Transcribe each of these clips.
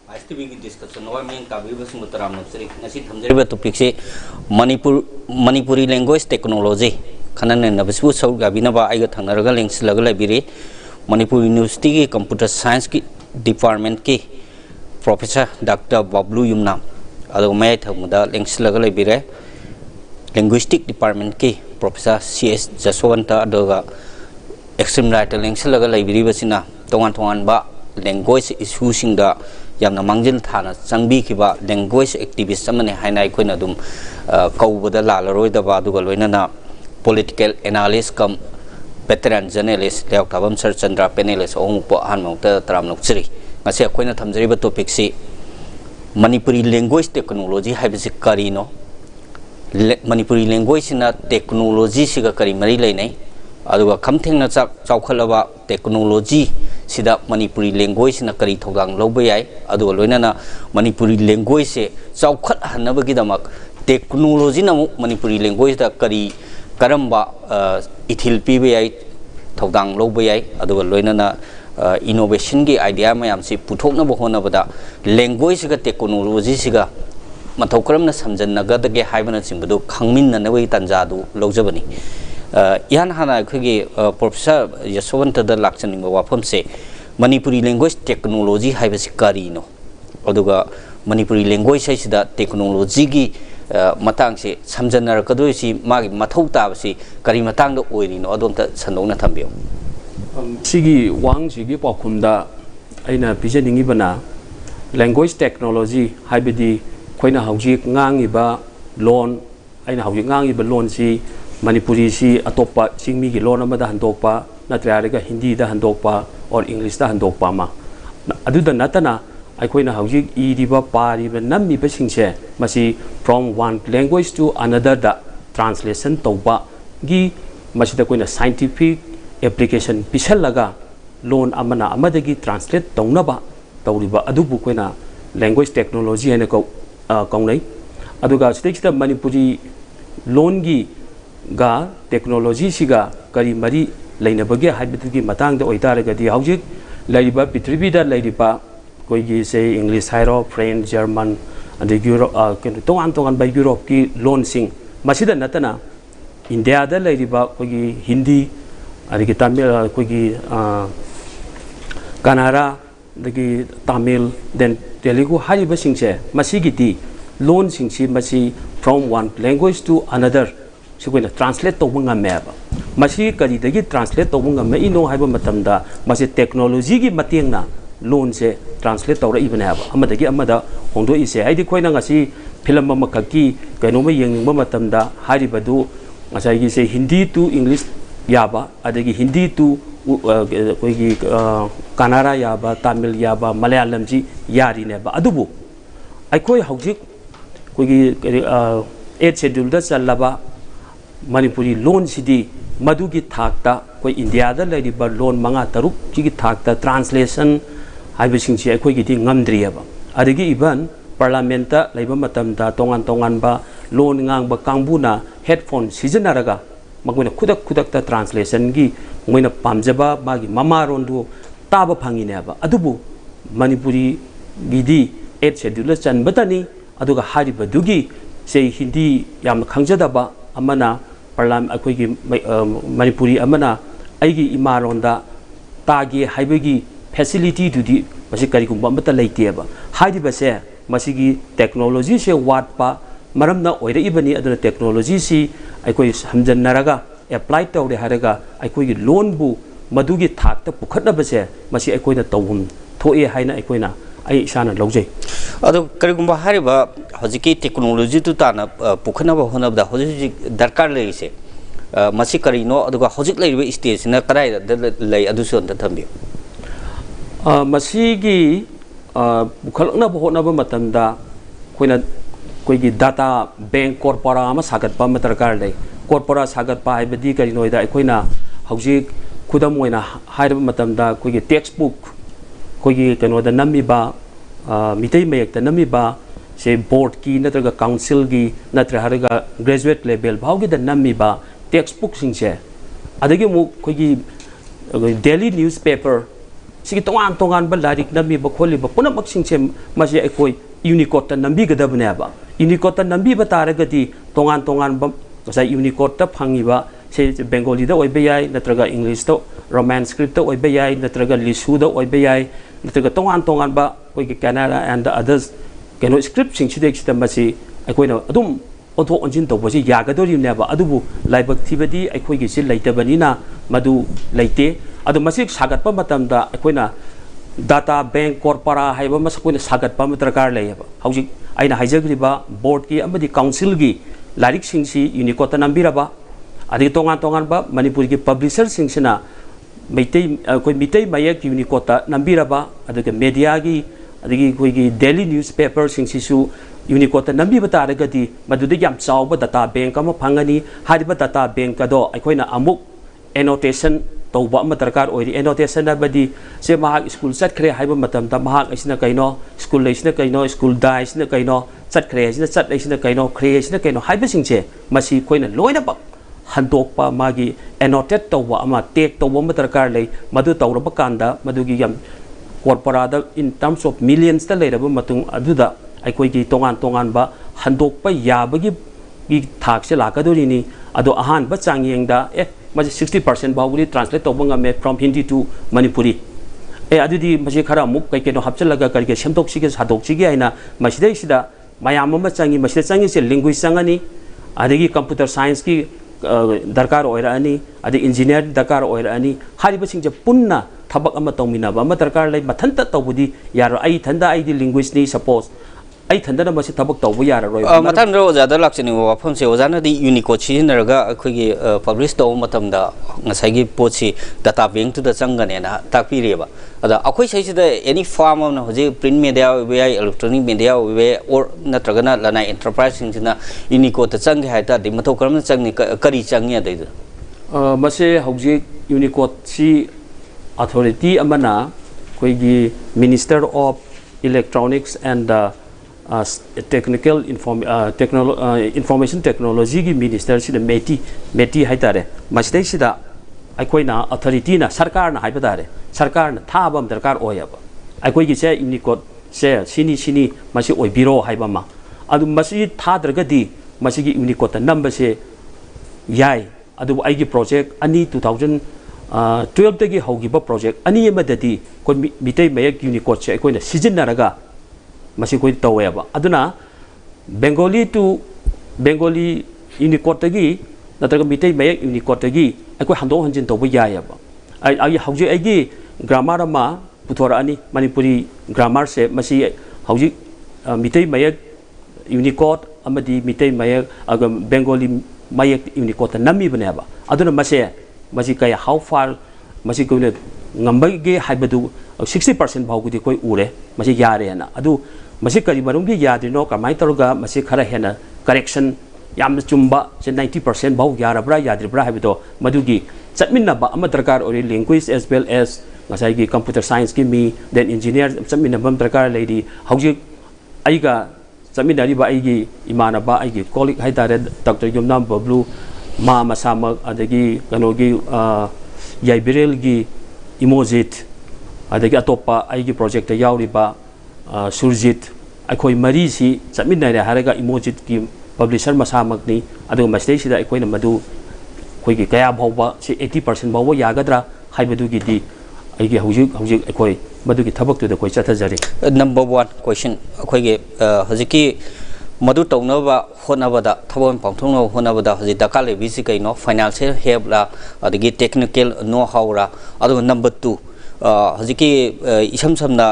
ISTV की discussion और मैं काबी बस मुतराम नफसरी नसी थमजरी टॉपिक से मणिपुरी लैंग्वेज टेक्नोलॉजी खनन नबसबु सौ गाबिनबा आइगा थंगरगा लिंक्स लगा लाइब्रेरी मणिपुर यूनिवर्सिटी की कंप्यूटर साइंस की डिपार्टमेंट की प्रोफेसर डॉक्टर बबलू युमनाम अदो मैं थमदा लिंक्स लगा लाइब्रेरी लिंग्विस्टिक डिपार्टमेंट की प्रोफेसर CS जसवंत अदोगा एक्सट्रीम राइटर लिंक्स लगा लाइब्रेरी बसिना तोंगान तोंगान बा लैंग्वेज इशू सिंगदा यामना मांगजिल थाना चंगबी खिबा लैंग्वेज एक्टिविस्ट अमने हाइना अखोइना दुम कौबदा लालरोइदबा अदुगा लोइनाना political analyst cum veteran journalist लेवताबम सर चंद्रा पेनेलिस्ट ओमुपो हानमौता तराम नोक्चरी ngasi अखोइना थमजरिबा टॉपिक से मणिपुरी लैंग्वेज टेक्नोलॉजी हाइबसे करिनो मणिपुरी लैंग्वेज सिना टेक्नोलॉजी सिगा करी मरी लेनै अदुगा खमथेंना चावखलबा टेक्नोलॉजी सिदा मणिपुरी लैंग्वेज सिना करी थौदांग लौबा याय अदुगा लोइनाना मणिपुरी लैंग्वेज से चावखत हनबगिदमक टेक्नोलॉजी नमु मणिपुरी लैंग्वेज दा करी करम्बा इथिल पीबा याय थौदांग लौबा याय अदुगा लोइनाना इनोवेशन की आइडिया मयाम से पुथोकनबा होनबदा लैंग्वेज गा टेक्नोलॉजी सिगा मथौ करमना समजनगदगे हाइबना सिंबदो खंगमिननबई तंजादु लौजबनी यान हाना अखोगी प्रोफेसर यशवंत द लाक्चनिंग वाफम से मणिपुरी लैंग्वेज टेक्नोलॉजी हाइबसे करिनो अदुगा मणिपुरी लैंग्वेज हाइसिदा टेक्नोलॉजी की मतंग से समझनरकदोसी मागी मथौ ताबसी करी मतंग द ओइरिनो अदोंता संदोंना थंबियो सिगी वांग सिगी पाखुमदा आइना पिजनिंगी बना लैंग्वेज टेक्नोलॉजी हाइबदी खोइना हौजिक ngangiba लोन आइना हौजिक ngangiba लोन सी मणिपुरी सी अतोपा चिंगमी की लोन अमदा हंदोकपा नत्रयारेगा हिंदी दा हंदोकपा और इंग्लिश दा हंदोकपा मा अदुदा नतना अखोइना हौजिक इरिबा पारिबा नम्मिबा सिंगसे मसी from one language to another दा ट्रांसलेशन तौबा गी मसीदा कोइना साइंटिफिक एप्लीकेशन पिसलगा लोन अमना अमदगी ट्रांसलेट तौनबा तौरिबा अदुबु कोइना लैंग्वेज टेक्नोलॉजी हैना कौनै अदुगा सिदा मणिपुरी लोन की गा टेक्नोलॉजी सिगा करी मरी लेनबगे हाइबदगी मतंग ओइतारगदी हौजिक लैरिबा पृथ्वीदा लैरिबा कोइगी से इंग्लिश हाइरो फ्रेंच जर्मन अदगी केनो तोंगान तोंगान बाय यूरोप की लोन सिंग मसिदा नतना इंडिया दा लैरिबा कोइगी हिंदी अदगी तमिल कोइगी कनाडा दगी तमिल देन तेलुगु हारिबा सिंगसे मसिगिदी लोन सिंगसी मसी from one language to another सिगोइना ट्रांसलेट तौबंगा मैबा मसी करीदगी ट्रांसलेट तौबंगा मै इनो हाइबा मतमदा मसी टेक्नोलॉजी की मतेंगना लोन से ट्रांसलेट तौरा इबनेबा अमदगी अमदा होंदो इसे हाइदि खोइना ngasi फिल्म मखकी कइनोमा येंगनिंगबा मतमदा हारिबदु ngasi से हिंदी टू इंग्लिश याबा अदगी हिंदी टू कोइगी कनाडा याबा तमिल याबा मलयालम जी यारिनेबा अदुबु अखोय हौजिक कोइगी 8 शेड्यूल दा चलबा मणिपुरी लोन सिदी मधुगी थाकता कोई इंडिया दा लैरिबा लोन मंगा तरुक की थाकता ट्रांसलेशन हाइबसिंगसी अखोइगिदी ngamdriaba adigi इवन पार्लियामेंट ता लैबा मतमदा तोंगान तोंगान बा लोन ngang ba kangbuना हेडफोन सिजनरगा मगुना खुदक खुदक ता ट्रांसलेशन की मोइना पामजबा मागी ममारोंदु ताबा फंगिनेबा अदुबु मणिपुरी गिदी 8 शेड्यूल चनबतनी अदुगा हारिबदुगी से हिंदी याम खंगजदबा अमना पार्लियामेंट अखोइगी मणिपुरी अमना आइगी इमारोंदा तागे हाइबगी फैसिलिटी दुदी मसी करिगुंबा अमता लैतेबा हाइदिबसे मसीगी टेक्नोलॉजी से वाटपा मरमना ओइरे इबनी अदुना टेक्नोलॉजी सी अखोइ समजनरगा एप्लाई तौरे हारगा अखोइगी लोन बु मदुगी थाकता पुखतनबसे मसी अखोइना तौहुम थोए हाइना अखोइना आई इसाना लौजै अदो करिगुंबा हारिबा हजिकी टेक्नोलॉजी तु ताना पुखनबा होनबदा हजि दरकार लेसे मसी करिनो अदुगा हजिक लेरिबा स्टेज ना कदाय लै अदुसो अंत थंबि मसीगी पुखलना होनबा मतमदा कोइना कोइगी डाटा बैंक कोर्पोरा अमा सागतपा म दरकार लै कोर्पोरा सागतपा हाइबदी करिनोइदा अखोइना हजिक खुदम ओइना हाइरबा मतमदा कोइगी टेक्स्ट बुक कोइगी कनोदा नम्मिबा मितई मयक नमीबा से बोर्ड की नत्रगा काउंसिल की नत्रगा ग्रेजुएट लेवल भावगी नमीबा टेक्स्ट बुक सिंसे अदगी मु कोई daily newspaper sigi tongan tongan ba larik nambi ba kholi ba puna maksing che masi ekoi Unicode ta nambi gadabne ba Unicode ta nambi ba taragati tongan tongan ba sa Unicode ta phangi ba se Bengali da oi bayai natraga English to Romance script to oi bayai natraga Lisu da oi bayai natraga tongan tongan ba koi Canada and the others keno script sing chidek chita masi ekoi na adum onto onjin to bosi yagadori ne ba adubu laibak thibadi ekoi gi sil leitabani na madu leite adu masi sagat pa matam da ekoi na data bank corpora haiba mas ko na sagat pa matragar lei ba hauji aina haijagri ba board ki amadi council gi larik sing si Unicode nambira ba adi tongan tongan ba Manipur ki publisher sing sina meitei koi mitei mayak Unicode nambira ba adu ke media gi adi koi gi daily newspaper sing si su Unicode nambi ba taragati madudi yam chaw ba data bank ama phangani hariba data bank ka do aikoi na amuk annotation tawba ma darkar oiri annotation na badi se mahak school sat khre haiba matam ta mahak isna kaino school leisna kaino school dais na kaino sat khre isna sat leisna kaino khre isna kaino haiba singche masi koina loina ba handok pa magi annotate tawba ama take tawba ma darkar lei madu tawra ba kanda madugi yam corporada in terms of millions ta leiraba matung aduda aikoi gi tongan tongan ba handok pa yabagi gi thak se lakadori ado ahan ba changyeng da 60% bauli translate to banga me from Hindi to Manipuri adudi maji khara muk kai keno hapchalaga karke semtok sige sadok sige aina masidai sida mayam ma changi masida changi se linguist changani adigi computer science ki darkar oira ani adi engineer darkar oira ani hariba singje punna thabak ama tawmina ba ma darkar lai mathanta tawbudi yaro ai thanda ai di linguist ni suppose ai thanda na masi thabak tawbu yara roi mathan ro ja da lakchini wa phom se ojana di Unicode chi naraga akhoi gi publish to matam da ngasai gi pochi data bank to da changane na takpi re ba ada akhoi sai sida any form of na hoje print media we electronic media we or natraga na lana enterprise sing na Unicode ta chang hai ta di mathau karam chang ni kari chang ya dai mase hoje Unicode si authority amana koi gi Minister of Electronics and technical information technology gi minister si meti haitare masdai sida aikoi na authority na sarkar na haibadare sarkar na thabam darkar oyaba aikoi gi se Unicode se sini masi oi biro haibama adu masi thadragadi masi gi Unicode number se yai adu ai gi project ani 2012 tagi hogiba project ani emadati ko mitei mayak Unicode se aikoi na sijinaraga masi koi taweba aduna Bengali to Bengali Unicode tagi natraga mitei mayak Unicode tagi akoi handong hanjin tawba yayaba ai hauji aigi grammar ma puthora ani Manipuri grammar se masi hauji mitei mayak Unicode amadi mitei mayak Bengali mayak Unicode nami baneba aduna masi kaya how far masi koi ngambage haibadu 60% bhaugudi koi ure masi yare na adu masi kari marungi yadino kamai taruga masi khara hena correction yam chumba se 90% bhau yarabra yadribra habido madugi chatminna ba ama darkar ori language as well as ngasai gi computer science ki mi then engineer chatminna bam darkar lady hauji aiga chatminna ri ba aigi imana ba aigi colleague haitare Dr. Yumnam Bablu ma masama adagi kanogi yaibirel gi emojit adagi atopa aigi project yauri ba Surjit aikoi mari si chatminna re haraga emojit ki publisher masamakni adu masdai sida aikoi na madu koi gi kaya bhawba si 80% bhawba yagadra haibadu gi di aigi hauji aikoi madu gi thabak tu da koi chathajari number 1 question akoi ge hojiki madu tawnaba honabada thabon pangthongno honabada hoji dakale bisi kaino financial help la adigi technical know how ra adu number 2 hojiki isam samna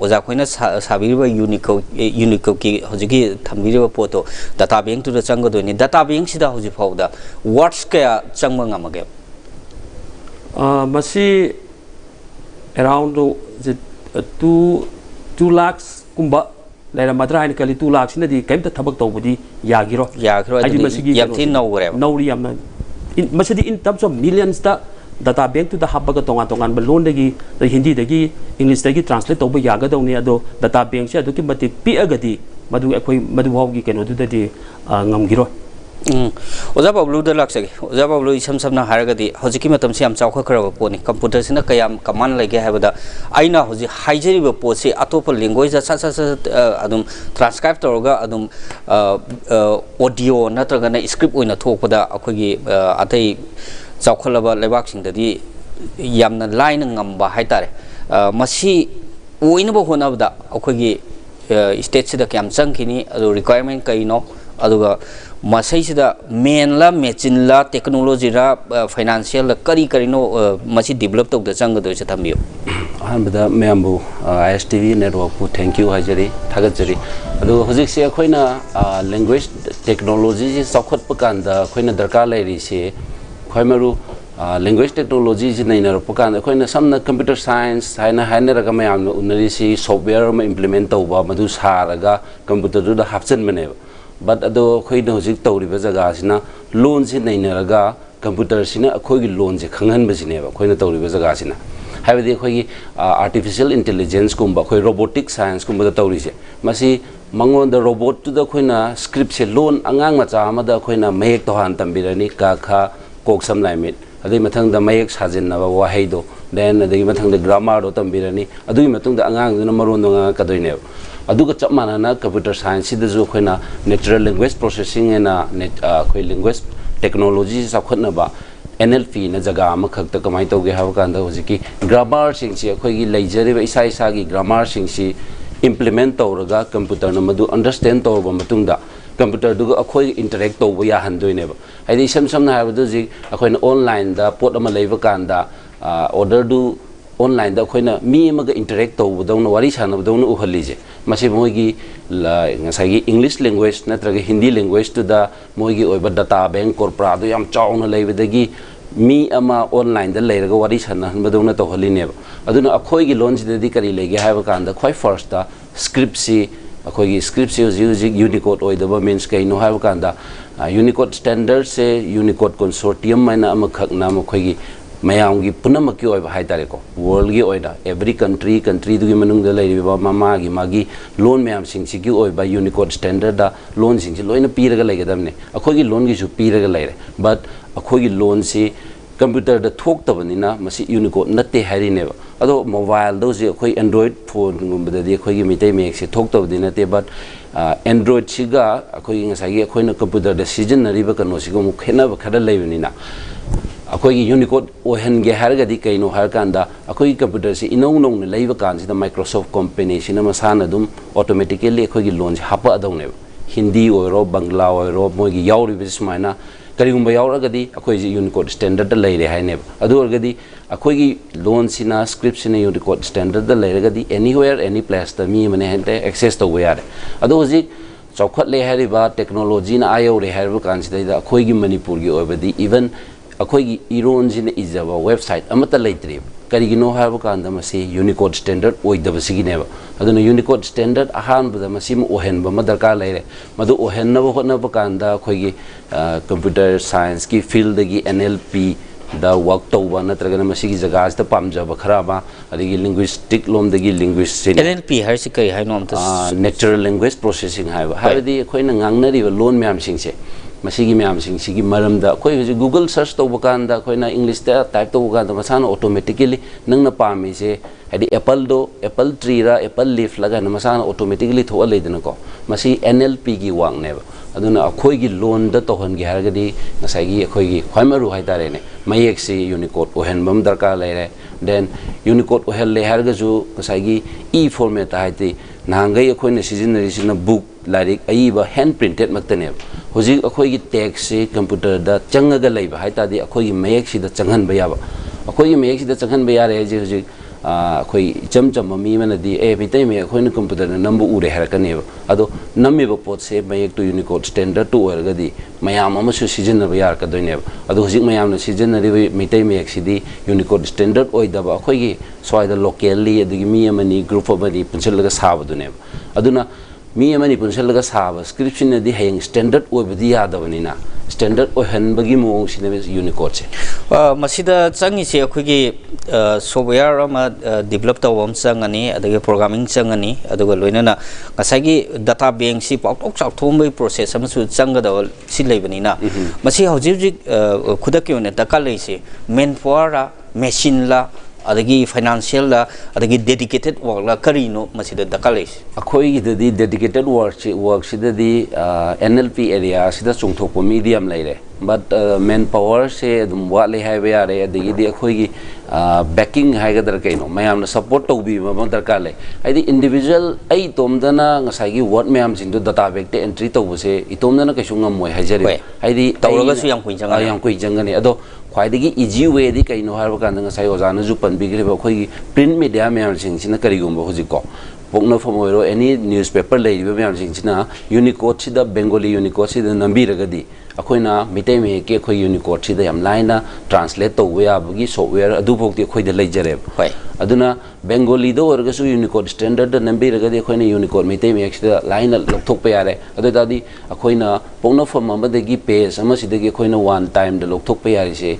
oja khoina sabiriba Unicode ki hojiki thambiriba poto data bank to the chango ni data bank sida hoji phauda words kaya changma ngamage masi around 2 lakhs kumba laira madra ni kali 2 lakhs na di kaimta thabak tawbudi yagiro adi masigi yamthi nowre nowri yamna masidi in terms of millions da data bank to the habaga tongan balon dagi Hindi dagi English dagi translate to ba yaga dawni ado data bank se adu ki mati pi agadi madu akoi madu hawgi keno du dadi ngamgiro ओजा Bablu the लाक्सगे ओजा बाबलू इसम समना हारगदी हजिकी मतम से हम चावख खरब pony computer सिना कयाम कमान लगे हाबदा आइना हजि हाइजरिबो पोसे अतोप लैंग्वेज सा सा सा अदुम ट्रांसक्राइब तोरगा अदुम ऑडियो नत्रगना स्क्रिप्ट ओइना थोकपदा अखोगी अतै चावखलबा लेबाक सिंगददी यामना लाइन ngamba हाइतारे मसी ओइनबो होनबदा अखोगी स्टेट सिदा क्याम चंखिनी अदु रिक्वायरमेंट कइनो अदुगा मसैसिदा मेनला मेचिनला टेक्नोलॉजी रा फाइनेंशियल करी करीनो मसी डेवलप तौद चंगदो से थमियो अहमदा मैमबु ISTV नेटवर्क को थैंक यू हाजरी थागजरी अदु हजिक से अखोइना लैंग्वेज टेक्नोलॉजी से सखत पकांदा अखोइना दरकार लेरी से खैमरु लैंग्वेज टेक्नोलॉजी से नैनर पकांदा अखोइना समना कंप्यूटर साइंस हाइना हाइना रगा मैम उनरी से सॉफ्टवेयर में इंप्लीमेंट तौबा मधु सारगा कंप्यूटर दु हापचन बने बट अदो अखोइना हजिक तौरिबा जगह सिना लोन से नैनरगा कंप्यूटर सिना अखोइगी लोन से खंगहन बसिनेबा अखोइना तौरिबा जगह सिना हाइबदि अखोइगी आर्टिफिशियल इंटेलिजेंस कुंबा अखोइ रोबोटिक साइंस कुंबा तौरिसे मसी मंगोन द रोबोट टू द अखोइना स्क्रिप्ट से लोन अंगांग मचा अमदा अखोइना मयेक तोहान तंबिरनी का खा कोक समलाइमिट अदि मथंग द मयेक साजिनबा वाहैदो देन अदि मथंग द ग्रामर दो तंबिरनी अदुई मतुंग द अंगांग दुना मरोन दो nga kadoinew aduga chap manana computer science si ju khoina natural language processing ena khoi language technology sa khotna ba NLP na jaga ma khakta kamai toge ha kan da hojiki grammar sing si khoi gi leijari ba isa isa gi grammar sing si implement tawraga computer na madu understand tawba matungda computer du akhoi interact tawba ya handoine ba haidi sam sam na ha du ji akhoi na online da pot ama leiba kan da order du online da khoina mi amaga interact tawbudawna wari sanabudawna uhalije masi moigi ngasagi english language natraga hindi language to da moigi oiba data bank corpora do yam chawna leibadagi mi ama online da leiraga wari sanabudawna tawhaline aduna akhoigi loan sidadi kari lege haiba kanda khoi first da script si akhoigi script si using unicode oidaba means kai no haiba kanda unicode standard se unicode consortium maina ama khakna ma khoigi mayamgi punamaki oiba haitare ko world gi oida every country du gi manung da leiriba mama gi magi loan mayam sing si gi oiba unicode standard da loan sing si loina piraga legadamne akoi gi loan gi su piraga leire but akoi gi loan si computer da thok tabanina masi unicode natte harine ba ado mobile do si akoi android phone gumba da di akoi gi mitai mek si thok tabadina te but android siga akoi ngasai gi akoi na computer da season na riba kano si go mu khena ba khada leibnina अखोई Unicode ओहनगे हरगदी कइनो हरकांदा अखोई computer से इनौ नौ ने लेबा कान से माइक्रोसॉफ्ट कंपनी से मसाना दुम ऑटोमेटिकली अखोई लोन से हाप अदौने हिंदी ओरो बंगला ओरो मोगी यावरि बिसमाइना करिगुंबा यावरगदी अखोई यूनिकोड स्टैंडर्ड लेरे हाइने अदुरगदी अखोई लोन सिना स्क्रिप्ट सिना यूनिकोड स्टैंडर्ड लेरगदी एनीवेयर एनी प्लेस द मी मने हेंते एक्सेस तो यारे अदो हजि चौखत ले हरिबा टेक्नोलॉजी ना आयो रे हरबा कान से अखोई मणिपुर की ओबदी इवन अखोई इरोन जिन इजबा वेबसाइट अमता लेत्रि करिगिनो हाबा कांदा मसी Unicode standard ओइदबसिगिनेबा अदुना Unicode standard Ahaan बदा मसी म ओहेनबा म दरकार लेरे मदु ओहेननबा होनबा कांदा अखोई कंप्यूटर साइंस की फील्ड गी NLP दा वर्क तौबा नत्रगना मसी की जगह द पामजबा खराबा अदिगी लिंग्विस्टिक लोम दगी लिंग्विस्टिक NLP हरसि कै हाइनो अमता नेचुरल लैंग्वेज प्रोसेसिंग हाइबा हाइबदी अखोइना ngangnariba लोन म्याम सिंगसे मसीगी म्याम सिंगसिगी मरमदा अखोइ हजि गूगल सर्च तौबा कांदा अखोइना इंग्लिश दा टाइप तौबा कांदा मसाना ऑटोमेटिकली नंगना पामीसे हदि एप्पल ट्री रा एप्पल लीफ लगा न मसाना ऑटोमेटिकली थोआ लेदन को मसी NLP की वांगनेबा अदुना अखोइगी लोन दा तोहनगे हरगदी नसाइगी अखोइगी खैमरु हाइतारेने मयेक से यूनिकोड ओहेनबम दरकार लेरे देन यूनिकोड ओहेल ले हरगजु नसाइगी ई फॉर्मेट हाइति नांगै अखोइना सिजनरिसिना बुक लाइक अइबा हैंड प्रिंटेड मक्तने हुजी अखोइगी टेक्स्ट से कंप्यूटर दा चंगगा लेबा हाइतादि अखोइगी मयेक सिदा चंगहन बयाबा अखोइगी मयेक सिदा चंगहन बयारे जे हुजी अखोइ चम चम मी मनदी ए बितै मे अखोइना कंप्यूटर नंबर उरे हरकनेबा अदो नम्मेबा पोत से मयेक टू यूनिकोड स्टैंडर्ड टू ओरगदी मयाम अमसु सिजनबा यार कदोइनेबा अदो हुजी मयामना सिजनरिबा मितै मयेक सिदी यूनिकोड स्टैंडर्ड ओइदबा अखोइगी स्वाइदा लोकली अदगी मी अमनी ग्रुप अमनी पुंसलगा साबदुनेबा अदुना मी अमनी पुंसलगा साबा स्क्रिप्शन दी हेंग standard ओइबदी यादबनिना standard oihanbagi mong sine Unicode se masida changi se akhoi software ama develop tawam changani adagi programming changani aduga loinana ngasagi data bank si pautok chak thombai process ama su changada si leibani na masi hojik khudaki one daka leise manpower machine la adagi financial la adagi dedicated work la karino masida daka leise akhoi gidadi dedicated work sidadi NLP area sida chungthokpo medium leire but manpower se adum wale haibe yare adigi di akhoi gi backing haigadar kaino mayamna support tobi ma darkar le aidi individual ai tomdana ngasai gi word mayam jingdo data bank te entry tobuse itomdana kaisu ngam moi haijari aidi tawraga su yang kui jangani ado khwaidagi easy way di kaino harba kan ngasai ojana ju panbigre ba khoi print media mayam jing sina karigumba hojiko pokna from oiro any newspaper leiba mayam jing sina Unicode sida Bengali Unicode sida nambiragadi akoina mitai me ke khoi Unicode sida yam line translate to we abagi software adu bokti khoi de leijare hoi aduna Bengali do orga su Unicode standard nambiragadi akoina Unicode mitai me sida line lokthok pe yare adu dadi akoina pokna from amadagi page ama sidagi akoina one time de lokthok pe yare se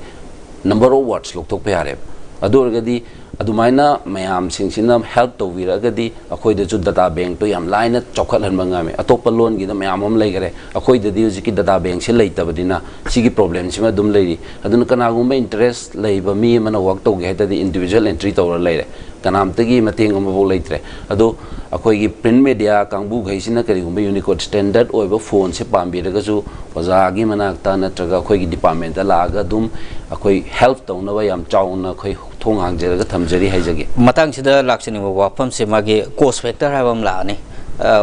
number of words lokthok pe yare adu orgadi adumaina mayam singsina help to viragadi akhoi de data bank to yam line chokhat han mangame atop loan gi da mayam am leigare akhoi de di ki data bank se leitabadina sigi problem sima dum leiri aduna kana gumba interest leiba mi mana work to ge heta di individual entry to leire kanam tagi mateng am bo leitre ado akhoi gi print media kangbu gaisina kari gumba Unicode standard oiba phone se pambi raga su oza gi manakta natraga akhoi gi department la aga dum akhoi help to na yam chauna akhoi thong hangjeraga thamjari haijage matang sida lakchani wafam se magi cost factor habam la ni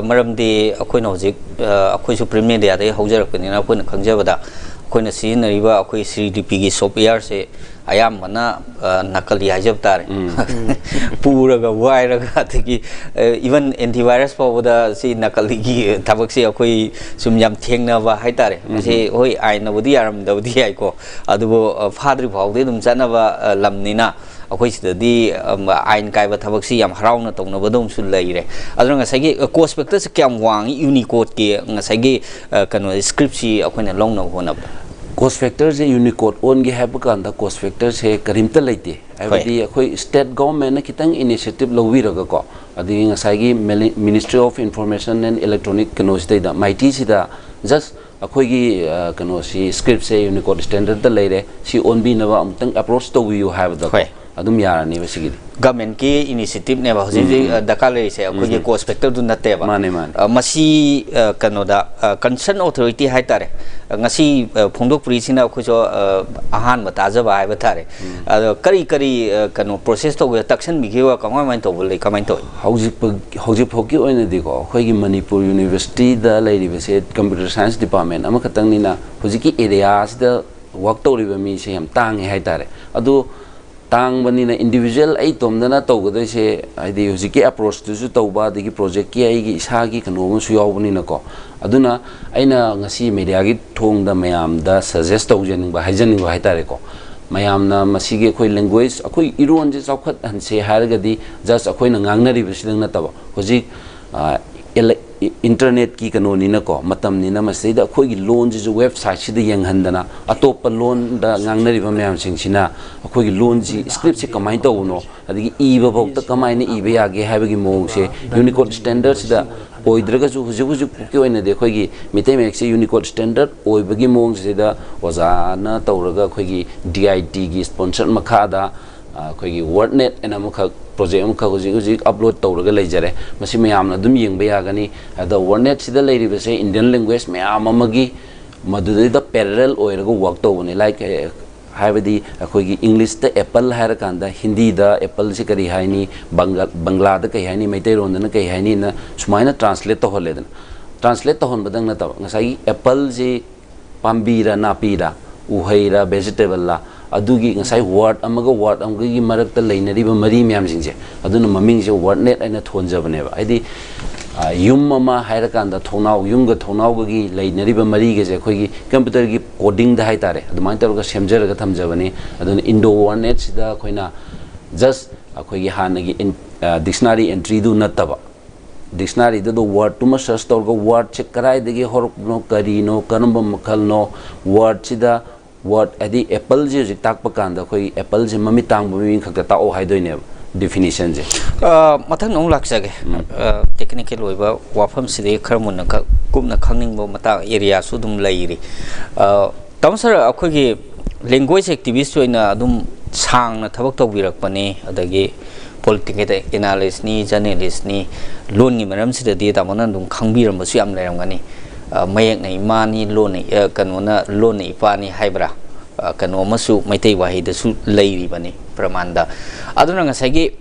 maramdi akhoi no jik akhoi su print media dai haujarakpani na akhoi na khangjabada akhoi na sin riba akhoi CDP gi software se ayam mana nakali hajab tare puraga wairaga tiki even antivirus pawda si nakali gi thabak se akhoi sum yam thengna ba haitare se hoi aina budi aram dawdi ai ko adubo phadri phawde dum chana ba lamnina akhoi sidadi ain kai ba thabak si yam harauna tongna badom su leire adra ngasagi cost factor se kyam wang Unicode ki ngasagi kano script si akhoi na long na hona cost factor se Unicode on gi have kan da cost factor se karimta leite abadi akhoi state government na kitang initiative lowi raga ko adi ngasagi Ministry of Information and Electronic kano sida mighty sida just akhoi gi kano si script se Unicode standard da leire si on bi na ba amtang approach to you have da adum yarani basigi government ki initiative ne ba hoji dakale se akhoi cost factor du natte ba mane masi kano da concern authority hai tare ngasi phongdok puri sina akhoi so ahan mata ja ba hai ba tare kari kano process to taction mi gewa kamai mai to bole kamai to hoji phoki oina di ko akhoi gi Manipur University da leiri bese computer science department ama khatang ni na hoji ki areas da work to riba mi se yam tang hai tare adu tang bani na individual ai tomdana tawgada se aidi hujiki approach tu su tawba digi project ki ai gi isa gi kanu su yawbani na ko aduna aina ngasi media gi thongda mayam da suggest tawjening ba haijaning ba haitare ko mayam na masigi khoi language akhoi iron je chawkhat hanse hargadi just akhoi na ngangnari bisidang na tawa hujik internet ki kanoni na ko matam ni na masida khoi gi loan ji website sida yang handana atop loan da ngangnari ba mayam singsina akhoi gi loan ji script se kamai to no adigi e ba bok ta kamai ni e ba ya ge haiba gi mong se Unicode standard sida oidraga ju huju ki oina de khoi gi mitai mek se Unicode standard oi ba gi mong sida oza na tawraga khoi gi DIT gi sponsor makha da khoi gi wordnet ena makha project am khaji upload tawraga leijare masi mayamna dum yengba yagani ada wordnet sida leiri bese Indian language mayam amagi madudai da parallel oiraga work tawni like haibadi akhoi gi English da apple haira kanda Hindi da apple se kari haini bangla da kai haini maitai ron na kai haini na sumaina translate to holedan translate to hon badang na ta ngasai apple je pambira napira uhaira vegetable la adugi ngasai word amaga word amgi marakta leinari ba mari myam singje aduna maming je wordnet aina thonjabane ba aidi yum mama haira kanda thonau yumga thonau gi leinari ba mari ge je khoi gi computer gi coding da haitare adumai targa semjaraga thamjabane aduna indo wordnet sida khoina just akhoi gi hanagi dictionary entry du nataba dictionary do word to ma search to go word check karai de hor no kari no kanamba makhal no word chida word adi apple je tak pakan da khoi apple je mami tang bu khakta ta o haidoi definition je mathang nong laksage technical oiba wafam side kharmun ka kumna khangning bo mata area su dum lairi tamsar akhoi gi language activist oina dum sang na thabak to birak pani adagi political analyst ni journalist ni lon ni maram sida di tamona dum khangbiram ba su yam lairam gani mayek nei mani lon nei kanona lon nei pani haibra kano masu maitai wahi da su lairi bani pramanda aduna nga sagi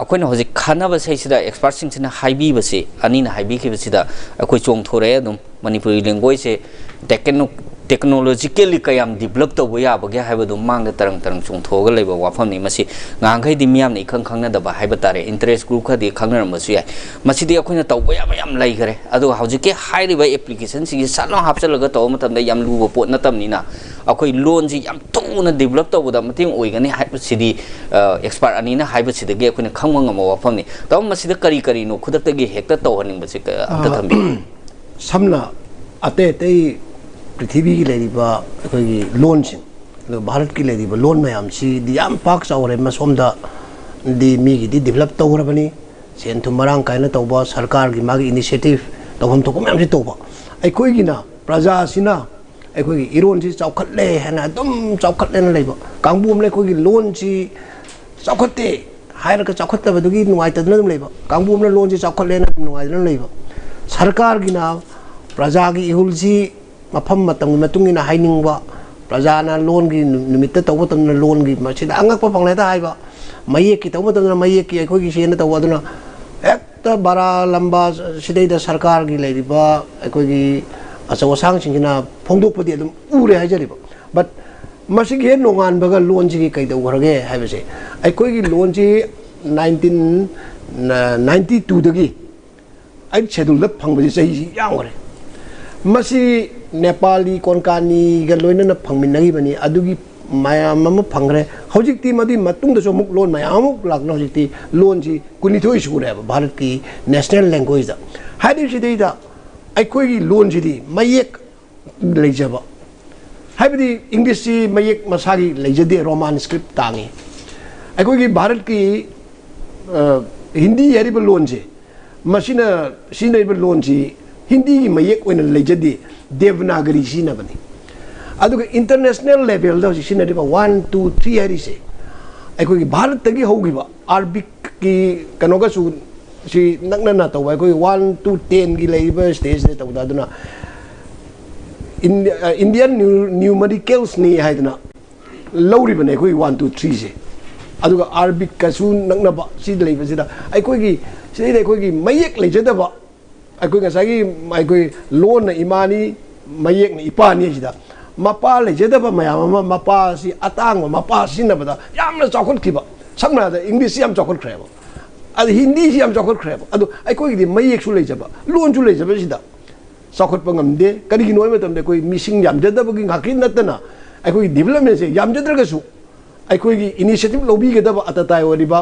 akoina hoji khana ba sai sida expert sing sina haibi ba se ani na haibi ke ba sida akoi chong thore dum manipuri language se technologically kayam develop to boya ba ge haiba dum mang da tarang tarang chong thoga leba wafam ni masi ngang khai di miam ni khang khang na da ba haiba tare interest group kha di khang na ma su ya masi di akoina taw boya ba yam lai gare adu hoji ke hai ri ba application si salong hapsal ga taw matam da yam lu bo pot na tam ni na akoi loan ji yam tu na develop to da mating oi gani hai sidi expert ani na hai ba sidi ge akoina khangwa ngam wafam ni taw masi da kari kari no khudak ta ge hekta to haning ba si ka amta thambi samna ate te पृथ्वी की लेरिबा अखोगी loan सिंग भारत की लेरिबा loan ma'am सी दियाम पाक चावरे मसोमदा दी मी की develop तौरबनी Sen थुम Marang कायना तौबा सरकार की मागी initiative तौहम तो ma'am से तौबा अखोगी ना प्रजा सिना अखोगी इरोन सी चौखटले हैना एकदम चौखटले न लेबा कांगबुम ले अखोगी लोन सी चौखटे हायरका चौखटबदुगी नुवाइतदन न लेबा कांगबुम ले लोन सी चौखटले न नुवाइतदन लेबा सरकार की ना प्रजा की इहुल सी मफम मतंग मतुंगिना हाइनिंगबा प्रजाना लोन की निमित्त तौब तमना लोन की मसिदा अंगक पंगलेदा हाइबा मयेक की तौब तमना मयेक की अखोगी सेना तौबदुना एकता बरा लंबा सिदैदा सरकार की लेरिबा अखोगी अचौ असांग सिंगिना फोंदोकपदि अदुम उरे हाइजरिबा बट मसिगे नोंगान बगा लोन जी कई दौगरगे हाइबसे अखोगी लोन जी 1992 दगी आई शेड्यूल द फंगबजी सही यावरे मसी नेपाली कोनकानी ग लोइना फंगमिनगी बनी अदुगी मायाम म फंगरे हौजिकती मदी मतुंग दसो मुक लोन मायाम लाकना हौजिकती लोन जी कुनिथोइ सुरे भारत की नेशनल लैंग्वेज दा हाइदि सिदैदा अखोगी लोन जिदी मयेक लेजबा हाइबदी इंग्लिश जी मयेक मसागी लेजदे रोमान स्क्रिप्ट तांगी अखोगी भारत की हिंदी हरिब लोन जे मसिना सिनैब लोन जी हिंदी की मयेक ओइन लेजदे देवनागरी सिनबनी अदुग इंटरनेशनल लेवल दा सिनरिबा 1 2 3 हरिसे अखोगी भारत तगी होगिबा अरबिक की कनोगा सु सि नकना तौबा अखोगी 1 2 10 की लेबा स्टेज दे तौदा दुना इंडियन न्यूमेरिकल्स नि हाइदना लौरिबने अखोगी 1 2 3 से अदुग अरबिक का सु नकना सि लेबा सिदा अखोगी सिदे अखोगी मयेक लेजदबा अखोई गसागी अखोई लोन इमानी मयेक इपानी सिदा मपा लेजदब मयाम मपा सि अतांग मपा सिनबदा यामना चौखटखिबा समना इंग्लिश याम चौखटख्रेबा अद हिंदी सि याम चौखटख्रेबा अदु अखोई दि मयेक सु लेजबा लोन सु लेजबा सिदा चौखटपा ngамदे करिगि नोय मतमदे कोई मिसिंग यामजदबगी ngaki नतना अखोई डेवलपमेंट से यामजद्रगसु अखोई इनिशिएटिव लोबीगदबा अतताय ओरिबा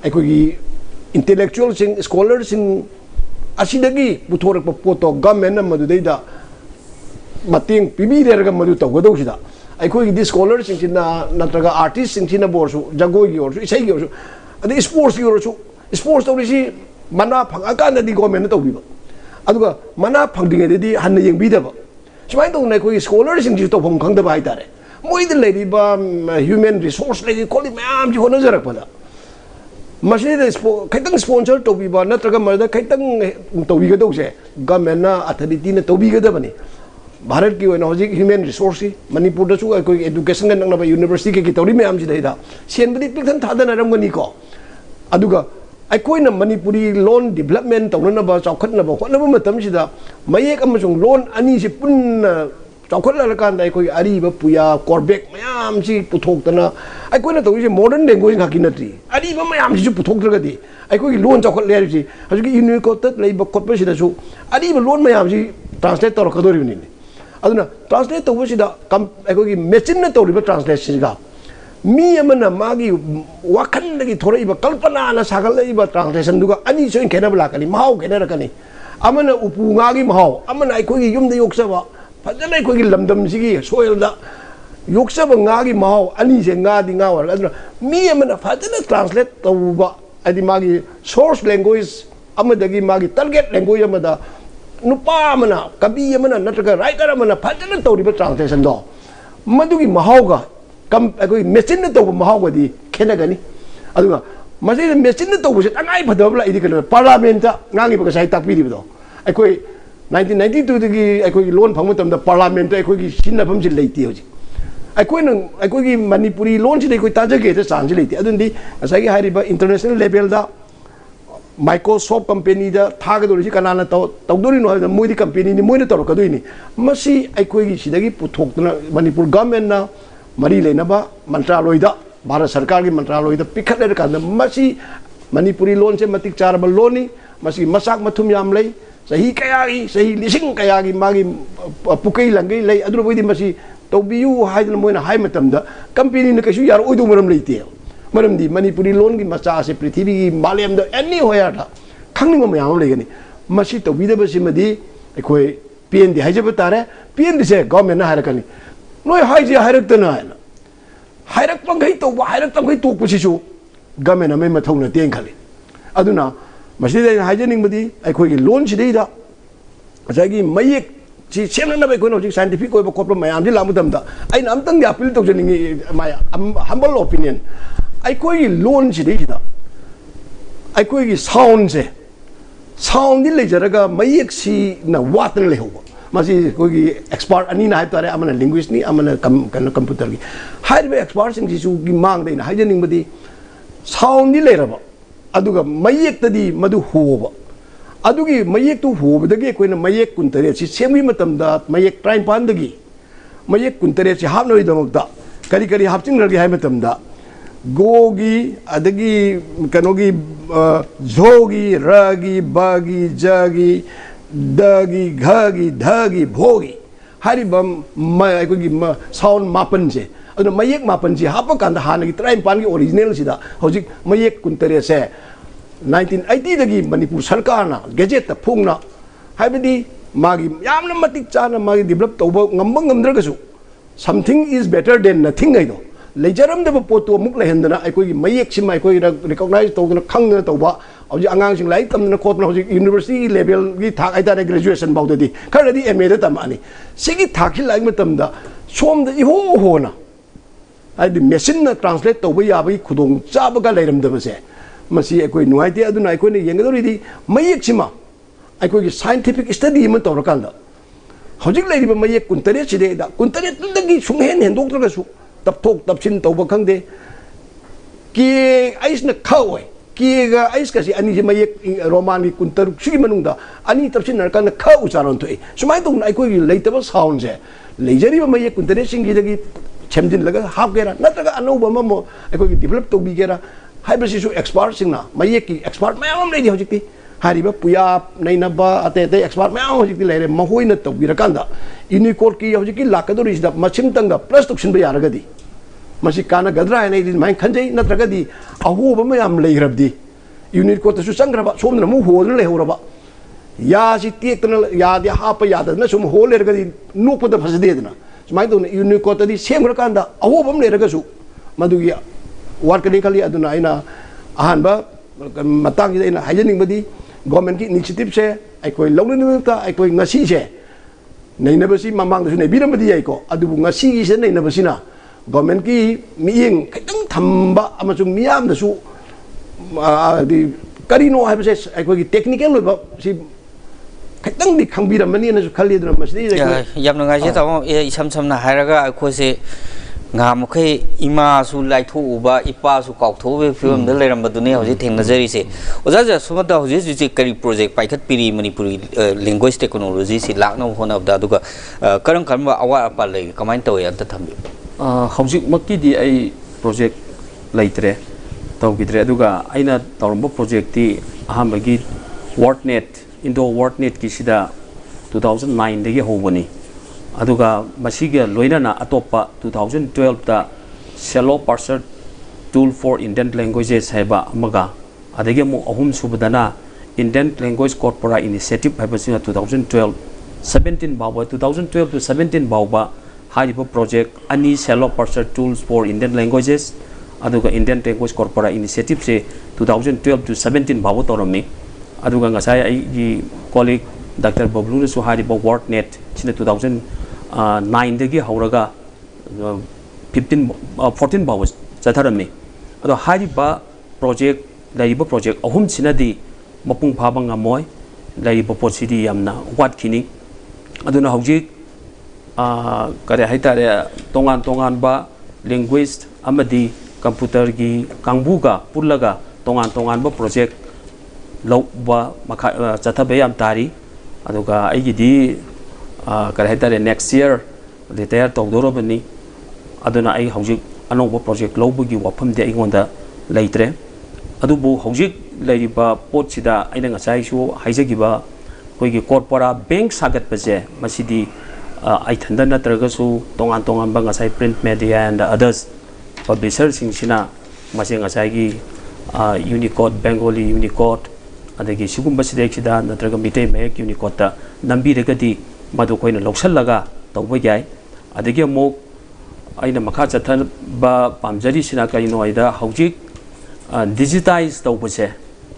अखोई इंटेलेक्चुअल सिंग स्कॉलर सिंग असिदगी पुथोरक पोतो गवर्नमेंट मदुदैदा मतिंग पिबीरेरगा मदु तौगदौसिदा अखोई दि स्कॉलर सिंचिना नत्रगा आर्टिस्ट सिंचिना बोरसु जगोई ओरसु इसै ओरसु अदि स्पोर्ट्स की ओरसु स्पोर्ट्स तौरिसि मना फंगाकानदि गवर्नमेंट तौबिबा अदुगा मना फंदिगेदि हन्न येंबिदबा सुमाय तौना अखोई स्कॉलर सिंजि तौफम खंगदबा हाइतारे मोइद लेरिबा ह्यूमन रिसोर्स लेरि कोलि मयाम जि होनजरकपदा मसीद खैतंग स्पॉन्सर तौबीबा नत्रगा मरदा खैतंग तौबीगदौसे गवर्नमेंट ना अथॉरिटी ने तौबीगदबनी भारत की ओइना होजिक ह्यूमन रिसोर्स की मणिपुर दसु कोई एजुकेशन का नंगना यूनिवर्सिटी के तौरी मैम सिदैदा सेनबदी पिक्थन थादनरमगनी को अदुगा अखोइना मणिपुरी लोन डेवलपमेंट तौननबा चौखटनबा होनबा मतमसिदा मयेक अमसुंग लोन अनि से पुन्ना चौखटलरकांदा अखोइ अरिबा पुया कोरबेक मैम सि पुथोक्तना अखोइना तौरिसे मॉडर्न लैंग्वेज खाकी नत्री अरिबा मैम सि पुथोक्त्रगदी अखोइ लोन चौखटले हरिसि हजिक यूनिकोड लेबा खोपसिदासु अरिबा लोन मैम सि ट्रांसलेट तौरकदोरिबनि अदुना ट्रांसलेट तौबसिदा कम अखोइ मेचिन न तौरिबा ट्रांसलेशन गा mi amana magi wakan lagi thorai ba kalpana na sagal lagi ba translation duga ani soin khena bla kani mau khena rakani amana upu ngagi mau amana ai khoi yum da yoksa ba fajana ai khoi lamdam sigi soil da yoksa ba ngagi mau ani se nga di nga war aduna mi amana fajana translate to ba adi magi source language amadagi magi target language amada nupa amana kabi amana natraga writer amana fajana to riba translation do madugi mahau ga kam ai machine to mahau ga di khena gani aduga masih machine to bu se tangai phadab la idi kana parliament ta ngangi ba sai tak pi di do ai koi 1992 dagi ai koi loan phang matam da parliament ai koi gi sinna pham si leiti hoji ai koi gi manipuri loan si dei koi taja ge ta sang si leiti adun di asai gi hari ba international level da Microsoft company da thaga do si kanana to dori no da moi di company ni moi na tor ka do ni masi ai koi gi sidagi puthok na manipur government na mari le na ba mantraloi da Bharat Sarkar ki mantraloi da pikhat le ka masi manipuri loan se matik char ba loan ni masi masak mathum yam lei sahi kaya gi sahi lising kaya gi magi pukai langai lei adru boi di masi to biu hai na moi na hai matam da company na kasu yar oidu maram leite maram di manipuri loan gi macha se prithvi gi malem da any hoya tha khangni ma yam le gani masi to bi da basi madi ekoi pn di hai je batare pn di se government na harakani noi hai je harak ta na hairak pangai to hairak pangai to pusisu government amai mathau na teng khali aduna masida haijening badi aikoi gi loan si dei da ajagi mayek si semna na bai ko no scientific ko ba koplo mayam ji lamu dam da ai nam tang ya appeal to jeni my humble opinion aikoi gi loan si dei da aikoi gi sound ni le jaraga mayek si na watan le ho masih koi expert ani na tare amana linguist ni amana computer gi haibe expert sing jisu gi mang dei na haijening badi sound ni le raba aduga mayek tadi madu hoba adugi mayek tu hoba dagi koina mayek kuntare si semi matam da mayek prime pan dagi mayek kuntare si hap noi damok da kari kari hapching ragi hai matam da gogi adagi kanogi zogi ragi bagi jagi dagi ghagi dhagi bhogi hari bam mai ko gi sound mapan je adu mayek mapan je hapa kan da hanagi train pan gi original sida hojik mayek kuntare se 1980 dagi manipur sarkar na gadget ta phungna haibidi magi yamna matik chana magi develop toba ngambang ngamdra gasu something is better than nothing ai do lejaram da potu muk la hendana ai ko gi mayek sim ai ko recognize to na khang na toba Aji angang sing lai tam na kot na hoji university level gi thak ai ta graduation bau di khar di MA da tam ani sigi thakil lai ma tam da som da I ho na ai di machine na translate to ba ya ba khudong cha ba ga lairam da ba se masi ai koi nuai te adu na ai koi ne yeng do ri di mayek sima ai koi gi scientific study ma to ra kan da hoji lai di ba mayek kuntare chi de da kuntare tun da gi sung hen hen dok tra ga su tap thok tap chin to ba khang de ki ais na khawai kiga ais kasi ani je mayek roman gi kuntar sigi manungda ani tapsin narkan kha ucharon thoi sumai tong ai koi leitaba sound je leijari ba mayek kuntare singi dagi chemdin laga hap gera nataga anu ba mo ai koi develop to bi gera hai ba si su expert singna mayek ki expert mayam lei hojikti hari ba puya naina ba ate expert mayam hojikti leire mahoi na to bi rakanda unicode ki hojiki lakado ris da machim tang da plus toksin ba yaraga di masih kana gadra ai nei main khanjai natraga di ahu ba mayam leirabdi unit ko ta su sangraba somna mu ho le horaba ya si tiek na ya dia ha pa ya da na sum ho le ga di nu ko da phasde na smai do unit ko ta di sem ra kan da ahu bam le ra ga su madu ya war kali kali aduna aina ahan ba matang ida ina hajening badi government ki initiative se ai koi longni nu ta ai koi ngasi se nei na ba si mamang da su nei bi na badi ai ko adu ngasi gi se nei na ba si na government ki miing kaitang thamba amasung miyam da su di karino hai base ai ko gi technical ba si kaitang di khangbiram mani na su khali dra masdi yam na ngai se ta isam sam na hairaga ai ko se ngam khai ima su lai thu uba ipa su kau tho be film da leram ba dune hoji theng na jari se oja ja suma da hoji ji kari project pai khat piri manipuri language technology si lak na hona da duga karang karma awa apa le comment to ya ta thambi hojik makki di ai project laitre tawgidre aduga aina tawramba project ti ahambagi wordnet indo wordnet ki sida 2009 dagi hobani aduga masiga loina na atopa 2012 ta shallow parser tool for Indian languages haiba amaga adagi mo ahum subadana Indian language corpora initiative haiba singa 2012 17 bawa 2012 to 17 bawa haiba project ani shallow parser tools for Indian languages aduga Indian language corpora initiative se 2012 to 17 bawa torami aduga ngasai ai colleague Dr. Bablu su haiba wordnet sina 2009 dagi hauraga 14 bawa zatharami ado haiba project laiba project ahum sinadi mapung phaba ngamoy laiba posidi yamna wat kini aduna hauji kare haitare tongan ba linguist amadi computer gi kangbuga pullaga tongan ba project lawba makha chathabe yam tari aduga aigidi kare haitare next year retire tawdorobani aduna ai hauji anoba project lawbugi wafam de ingonda leitre adubu hauji laiba potsida aina ngasai su haijagiba koigi corpora bank sagat baje masidi ai thanda natragasu tongan ba ngasai print media and others publishers singsina mase ngasai gi Unicode Bengali Unicode adagi sigumba sidexida natraga mitei mek Unicode ta nambi regadi madu koina loksallaga tawba yai adagi mo aina makha chathan ba pamjari sina kaino aida hauji digitize tawbase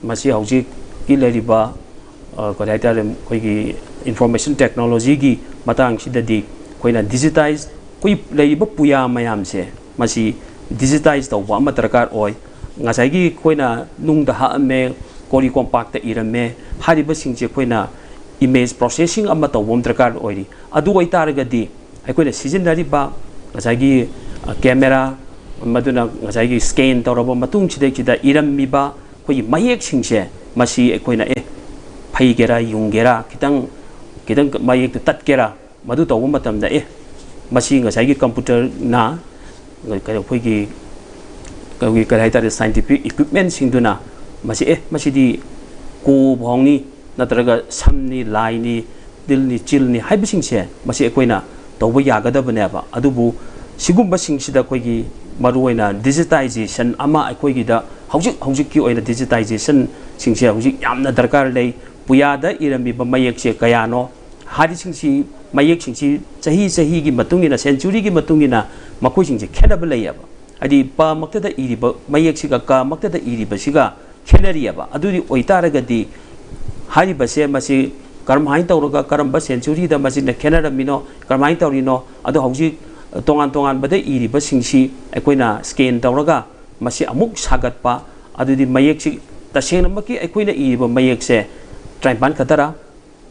masi hauji ki leriba kolaitare koigi information technology gi matang sidadi koina digitize koi leriba puya mayam se masi digitize tawba ma darkar oi ngasai gi koina nungda ha me kori compact irame hariba singje koina image processing amma tawbom darkar oi adu oi taragadi ai koina seasonary ba ngasai gi camera maduna ngasai gi scan tawraba matung chida irammi ba koi mayek singse masi koina phaigera yungera kitang mayek tatkera madu tawba matamda masi ngasai gi computer na koi gi koi scientific equipment singduna masi di ko bhongni natraga samni laini dilni chilni haibisingse masi koina tawba yagadabane ba adubu sigumba singsida koigi maruoina digitization ama akoigi da haujuk ki oina digitization singse haujuk yamna darkar lei puyada irami ba mayek se kayano hari singsi mayek singsi chahi gi matungina century gi matungina makoi singse khenaba leiaba adi pa makta da iriba mayek siga ka makta da iriba siga khenariaba adudi oitaragadi hari base masi karmhain tawraga karamba century da masi na khenaramino karmhain tawrino adu haujuk tongan bade iriba singsi akoina scan tawraga masi amuk sagat pa adudi mayek si tasena maki akoina iriba mayek se traipan katara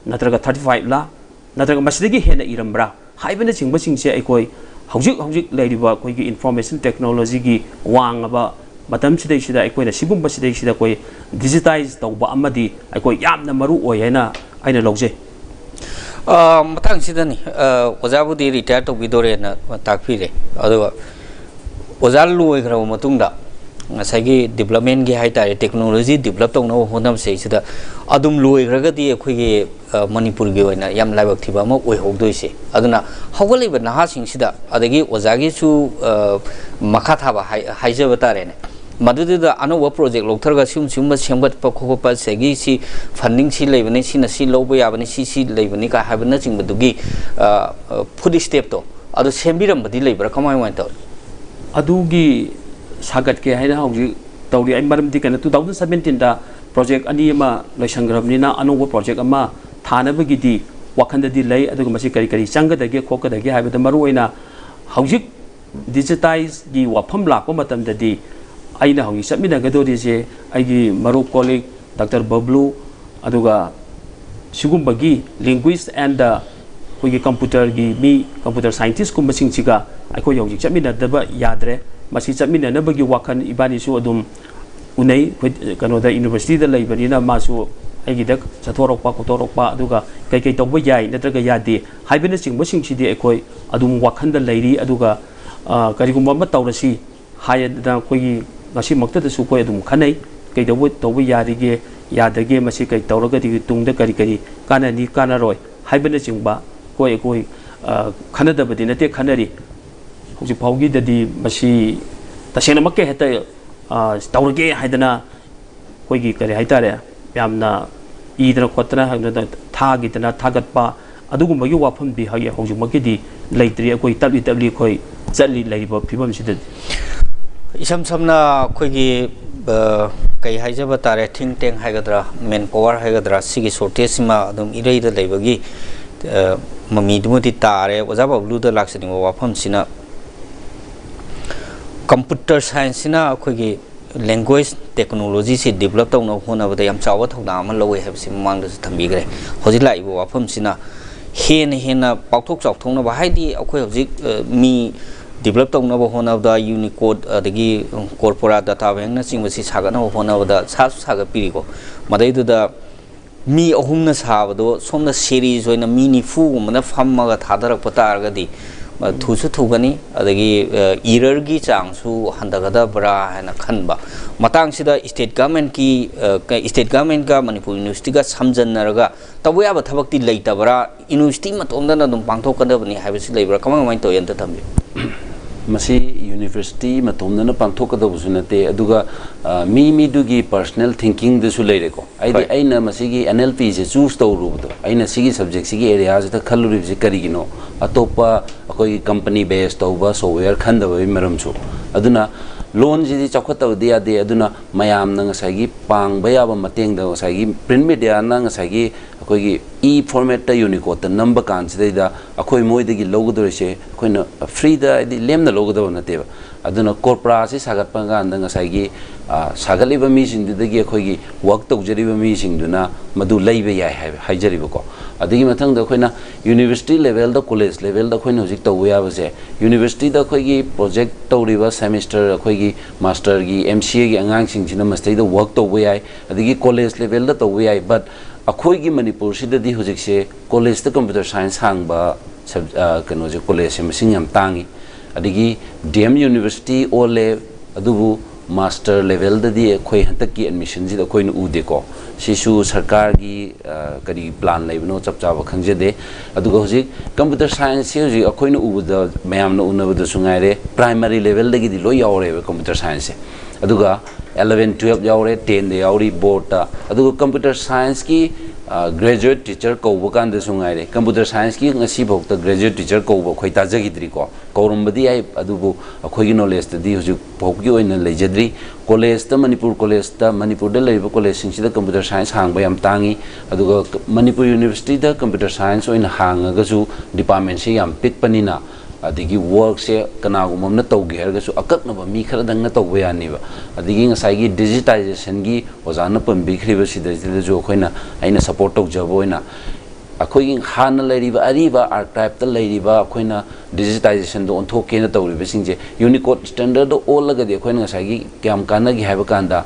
natraga 35 la natraga masidagi hena irambra haibana singba singse akoi haujuk leiriba koigi information technology gi wangaba matam sidai sida akoina sigumba sidai sida koi digitize tawba amadi akoi yamna maru oyena aina logje matang sidani ozabudi retire to bidore na takpire ado ozal luoi gra matungda ngasagi development gi haitare technology develop tong no honam sei sida adum luoi gra gadi akhoi manipur gi oina yam laibak thiba ma oi hogdoise aduna hogaliba naha sing sida adagi ozagi su makha thaba haijaba tare ne madudida anowa project loktarga sum sengbat pa khopa segi si funding si leibani si na si lobo yabani si leibani ka habana chingbadugi food step to adu sembiram badi leibra kamai wan to adugi sagat ke haina hauji tawri ai maram dikana 2017 da project ani ma loisangramni na anowa project ama thana bagi di wakhanda di lei aduga masi kari changa dagi khoka dagi habada maru oina hauji digitize gi wafam la ko matam da di aina hauji sabmina gadori je aigi maru colleague Dr. Bablu aduga sigumbagi linguist and koigi computer gi mi computer scientist kum basing chiga aiko hauji sabmina daba yadre masi sabmina na bagi wakhan ibani su adum unai kano da university da leibani na masu aigi dak chathorokpa kotorokpa aduga kai tawba yai natraga yade haibena singba singchidi akoi adum wakhan da leiri aduga karigumba ma tawrasi hayada koigi ngasi makta da su koi adum khanai kai tawba yarige yadage masi kai tawraga di tungda kari kanani kanaroi haibena singba koi khanada badina te khanari hojik phaugi dadi masi tasena makke heta tawrge haidana koigi kare haitare yamna idana khotna hagna thagi dana thagatpa adugumagi wafam bi hagi hojik makke di leitri koi tabli koi chali leiba phibam sida isam samna koigi kai haijaba tare think tank haigadra men power haigadra sigi shortage ma adum irei da leibagi mami dumudi tare ojaba blue da laksani wafam sina computer science sina koigi language technology se develop tawna hona bada yam chawa thawna ma lowe habsi mang da thambi gre hoji lai bo wafam sina hena pauthok chok thongna ba haidi akoi hojik mi develop tawna ba hona da unicode adagi corporate data bank na singwasi sagana hona da saga piriko madai da mi ahumna sabado somna series hoina mini fu mana famma ga thadarak patar ga di thusu thugani adagi error gi changsu handagada bra hana khanba matang sida state government ga manipur university ga samjannaraga tabuya ba thabakti leitabra university matomda na dum pangthokada bani habisi leibra kamang to yanta thambi masi university matomda na pangthokada busunate aduga mi dugi personal thinking de su leireko aidi aina masigi NLP je choose tawrubudo aina sigi subject sigi area je ta khalluri je karigino atopa akoi company based tawba software khandaba maramchu aduna loan ji chakhota dia de aduna mayam na ngasagi pang bayaba mateng da ngasagi print media na ngasagi akoi gi e format ta unicode ta number kan sida akoi moi de gi logo se koina free da di lem na logo da na teba aduna corporate si sagat panga anda ngasagi sagaliba mi sing de gi akoi gi work tawjariba mi sing duna madu leibe yai haijariba ko adigi mathang da koina university level da college level da koina hojik taw ya base university da koi gi project tawriba semester koi gi master gi MCA gi angang sing sina master da work taw yai adigi college level da taw yai but akoi gi manipur sida di hojik se college da computer science hangba kano je college se masing yam tangi adigi DM university ole adubu master level da di khoi hantak ki admission ji da khoi nu ude ko sisu sarkar gi kari plan leibno chapcha ba khangje de aduga hoji computer science ji khoi nu u da mayam na unabu da sungai re primary level da gi di lo yaure computer science aduga 11 12 yaure 10 de yauri board ta aduga computer science ki graduate teacher ko bukan de sungai re computer science ki ngasi bok ta graduate teacher ko bo khoi ta jagi dri ko korumbadi ai adubu khoi gi knowledge ta di hoji bok gi oina lejadri college ta manipur da leiba college sing sida computer science hang bayam tangi aduga manipur university da computer science oina hang ga su department se yam pik panina adigi work se kana gumam na tawgi her ga su akak na ba mi khara dang na tawba yani ba adigi ngasai gi digitization gi ozana pam bi khriba sida jo khoina aina support tok jaboina akoi hana leiriba ariba archive ta leiriba khoina digitization do onthok ke na tawriba singje unicode standard do all ga de khoina ngasai gi kyam kana gi haiba kanda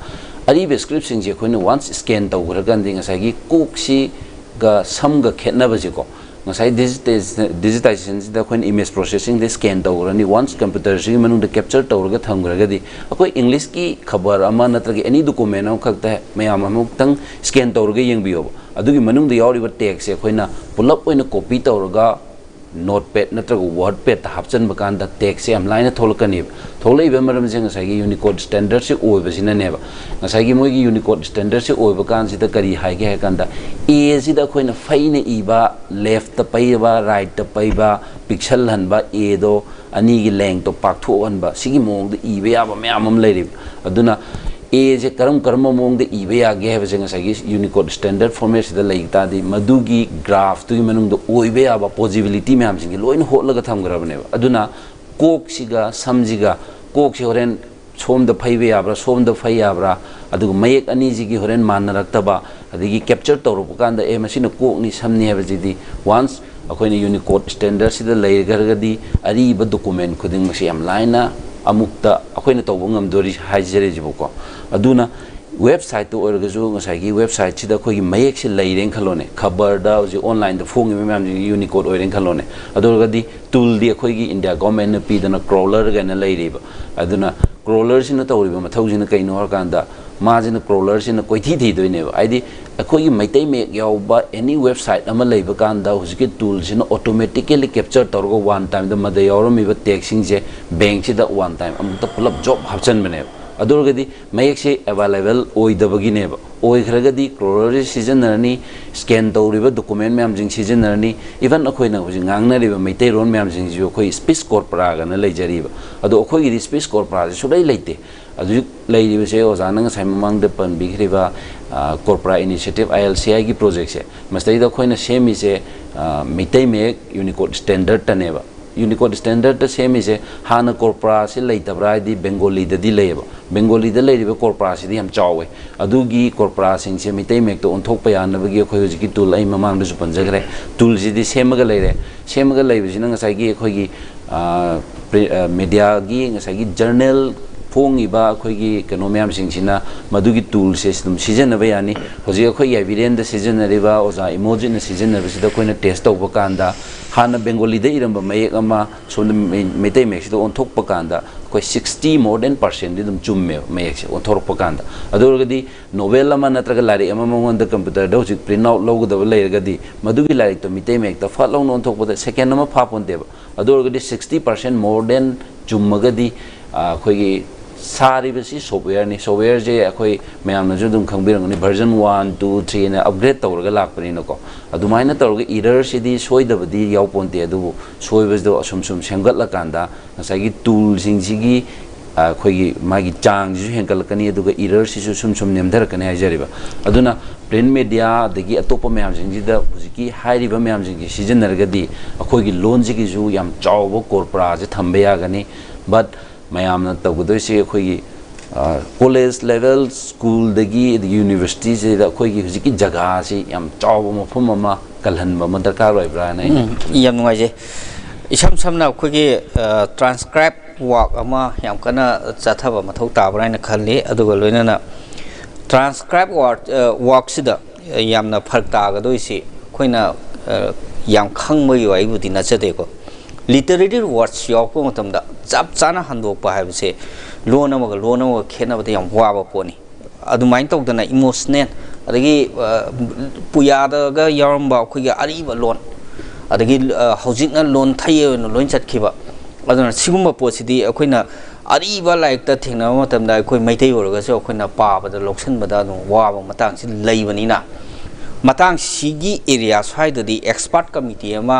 ariba script singje khoina once scan tawgra gan de ngasai gi kok si ga sam ga khetna ba ji ko ngasai digitization da khoin image processing de scan tawrani once computer ji manung de capture tawrga thamgra ga di akoi english ki khabar ama natra gi any document am khakta mayam amuk tang scan tawrga yengbiyo adugi manung de yauri ba text se khoina pulap oina copy tawrga notepad natra wordpad ta hapchan bakan da text se am line tholkani tholei be maram jeng sa gi unicode standard se oi ba sina ne ba ngasai gi moi gi unicode standard se oi bakan si da kari hai ge kan da a si da khoina faina i ba left ta pai ba right ta pai ba pixel han ba a do ani gi leng to pak tho an ba sigi mong de i be ya ba myam am leiri aduna a je karam mong de i be ya ge ba jeng sa gi unicode standard format si da lai ta di madugi graph tu gi manung do oi be ya ba possibility myam sing gi loin ho la ga tham gra ba ne ba aduna kok siga samjiga kok si horen som da phai be abra som da phai abra adu mayek ani ji gi horen man rakta ba adigi capture tawru kan da e machine kok ni samni ha ji di once akoi ni unicode standard si da lai gar ga di ari ba document khuding ma si am line amukta akoi na tawbu ngam dori haijere ji ko aduna website to orga ju ngasai gi website chi da khoi gi mayek si lai reng khalone khabar da ji online da phong mi mam ji unicode oireng khalone adurga di tool di khoi gi india government na pi da na crawler ga na lai ri ba aduna crawler sin na tawri ba mathau jin kai no kan da माजिन crawler से कोई थी दोने आदि अखोई मैतै मेक याउबा any website अमा लेब कांदा हुजिके टूल सिन ऑटोमेटिकली कैप्चर तौरगो वन टाइम द मद याउरमिबा टेक्सिंग से बैंक से द वन टाइम अमुक पुलप जॉब हापचन बने अदुरगदी मयक से अवेलेबल ओइदबगिनेब ओइखरगदी क्रोलर सिजनरनी स्कैन तौरिबा डॉक्यूमेंट मैम जिंग सिजनरनी इवन अखोइना हुजि ngangnariba मैतै रोन मैम जिंग जो अखोइ स्पेस कोर्परा गना लेजरिबा अदो अखोइगी स्पेस कोर्परा सुलै लेते अदु लेरिबसे ओजाना ngai mamang de pan bikhriba corpora initiative ILCI की प्रोजेक्ट से मस्तैद अखोइना सेमी से मैतै मेक यूनिकोड स्टैंडर्ड तनेबा यूनिकोड स्टैंडर्ड सेमी से हाना कोर्परा से लेतबरा दी बेंगोली ददी लेबा बेंगोली द लेरिबा कोर्परा से दी हम चावे अदुगी कोर्परा सिंग से मैतै मेक तो ओंथोक पयानबगी अखोइ हुजिकी टूल आई ममांग दसु पंजगरे टूल जिदी सेमगा लेरे सेमगा लेबिसिना ngasai अखोइगी मीडिया गी ngasai जर्नल फोंगिबा अखोइगी कनो मैम सिंगसिना मदुगी टूल से सिजनबा यानी होजि अखोइ एविडेंस द सिजनरिबा ओजा इमोजी न सिजनरबिसिदा अखोइना टेस्ट तौबा कांदा हाना बेंगोली द इरंबा मयक अमा सोन मैतै मेक्सिदो ओंथोकपा कांदा अखोइ 60 मोर देन % दिदम चुम्मे मयक से ओंथोरपा कांदा अदुरगदी नोवेल अमा नत्रगा लारि अमा मंगोन द कंप्यूटर द होजि प्रिंट आउट लौगदबा लेरगदी मदुगी लारि तो मैतै मेक द फा लौन ओंथोकपा सेकेंड अमा फापोनदेबा अदुरगदी 60% मोर देन चुम्मगदी अखोइगी सारिबसी सॉफ्टवेयर ने सॉफ्टवेयर जे अखोई मैम जो दुम खंबिरंगनी वर्जन 1 2 3 ने अपग्रेड तौरगा लापनी नको अदुमाइना तौरगा एरर सिदी सोइदबदी यावपोनते अदु सोइबसदो असुम सुम सेमगतला कांदा नसागी टूल सिंगसिगी अखोई मागी चांग जु हेंकलकनी अदुगा एरर सिसु सुम सुम नेमधरकने हाइजरिबा अदुना प्रिंट मीडिया दगी अतोप मैम सिंगजिदा हुजिकी हाइरिबा मैम सिंगी सिजनरगदी अखोई लोन जिगी जु याम चावबो कोर्पोरा जे थंबे यागनी बट मैम तौगदोइसे अखोई कॉलेज लेवल स्कूल दगी यूनिवर्सिटी से अखोई हुजिकी जगह से याम चाव मफम अमा कलहनबा म दरकार ओइब्रा नै याम नुवाइजे इसम समना अखोई ट्रांसक्राइब वर्क अमा याम कना चाथबा मथौ ताबरायना खल्ले अदुगा लोइनाना ट्रांसक्राइब वर्क सिदा यामना फरक तागदोइसे अखोइना याम खंगमय वाइबुदि नचदेको लिटरेरी वर्ड्स यावपो मतमदा चप चाना हंदोकपा हाइबसे लोन अमगा खेनबदा याम वाबा पोनी अदुमाइन तौदना इमोशनल अदगी पुयादगा यारंबा अखोइगे अरिबा लोन अदगी हौजिकना लोन थाइयेनो लोइन चटखिबा अदुना सिगुम्बा पोसिदी अखोइना अरिबा लाइकता थेंना मतमदा अखोइ मैतै ओरगसो अखोइना पाबदा लोक्सनबदा वाबा मतंगसि लैबनिना मतंग सिगी एरिया स्वाइददी एक्सपर्ट कमिटी अमा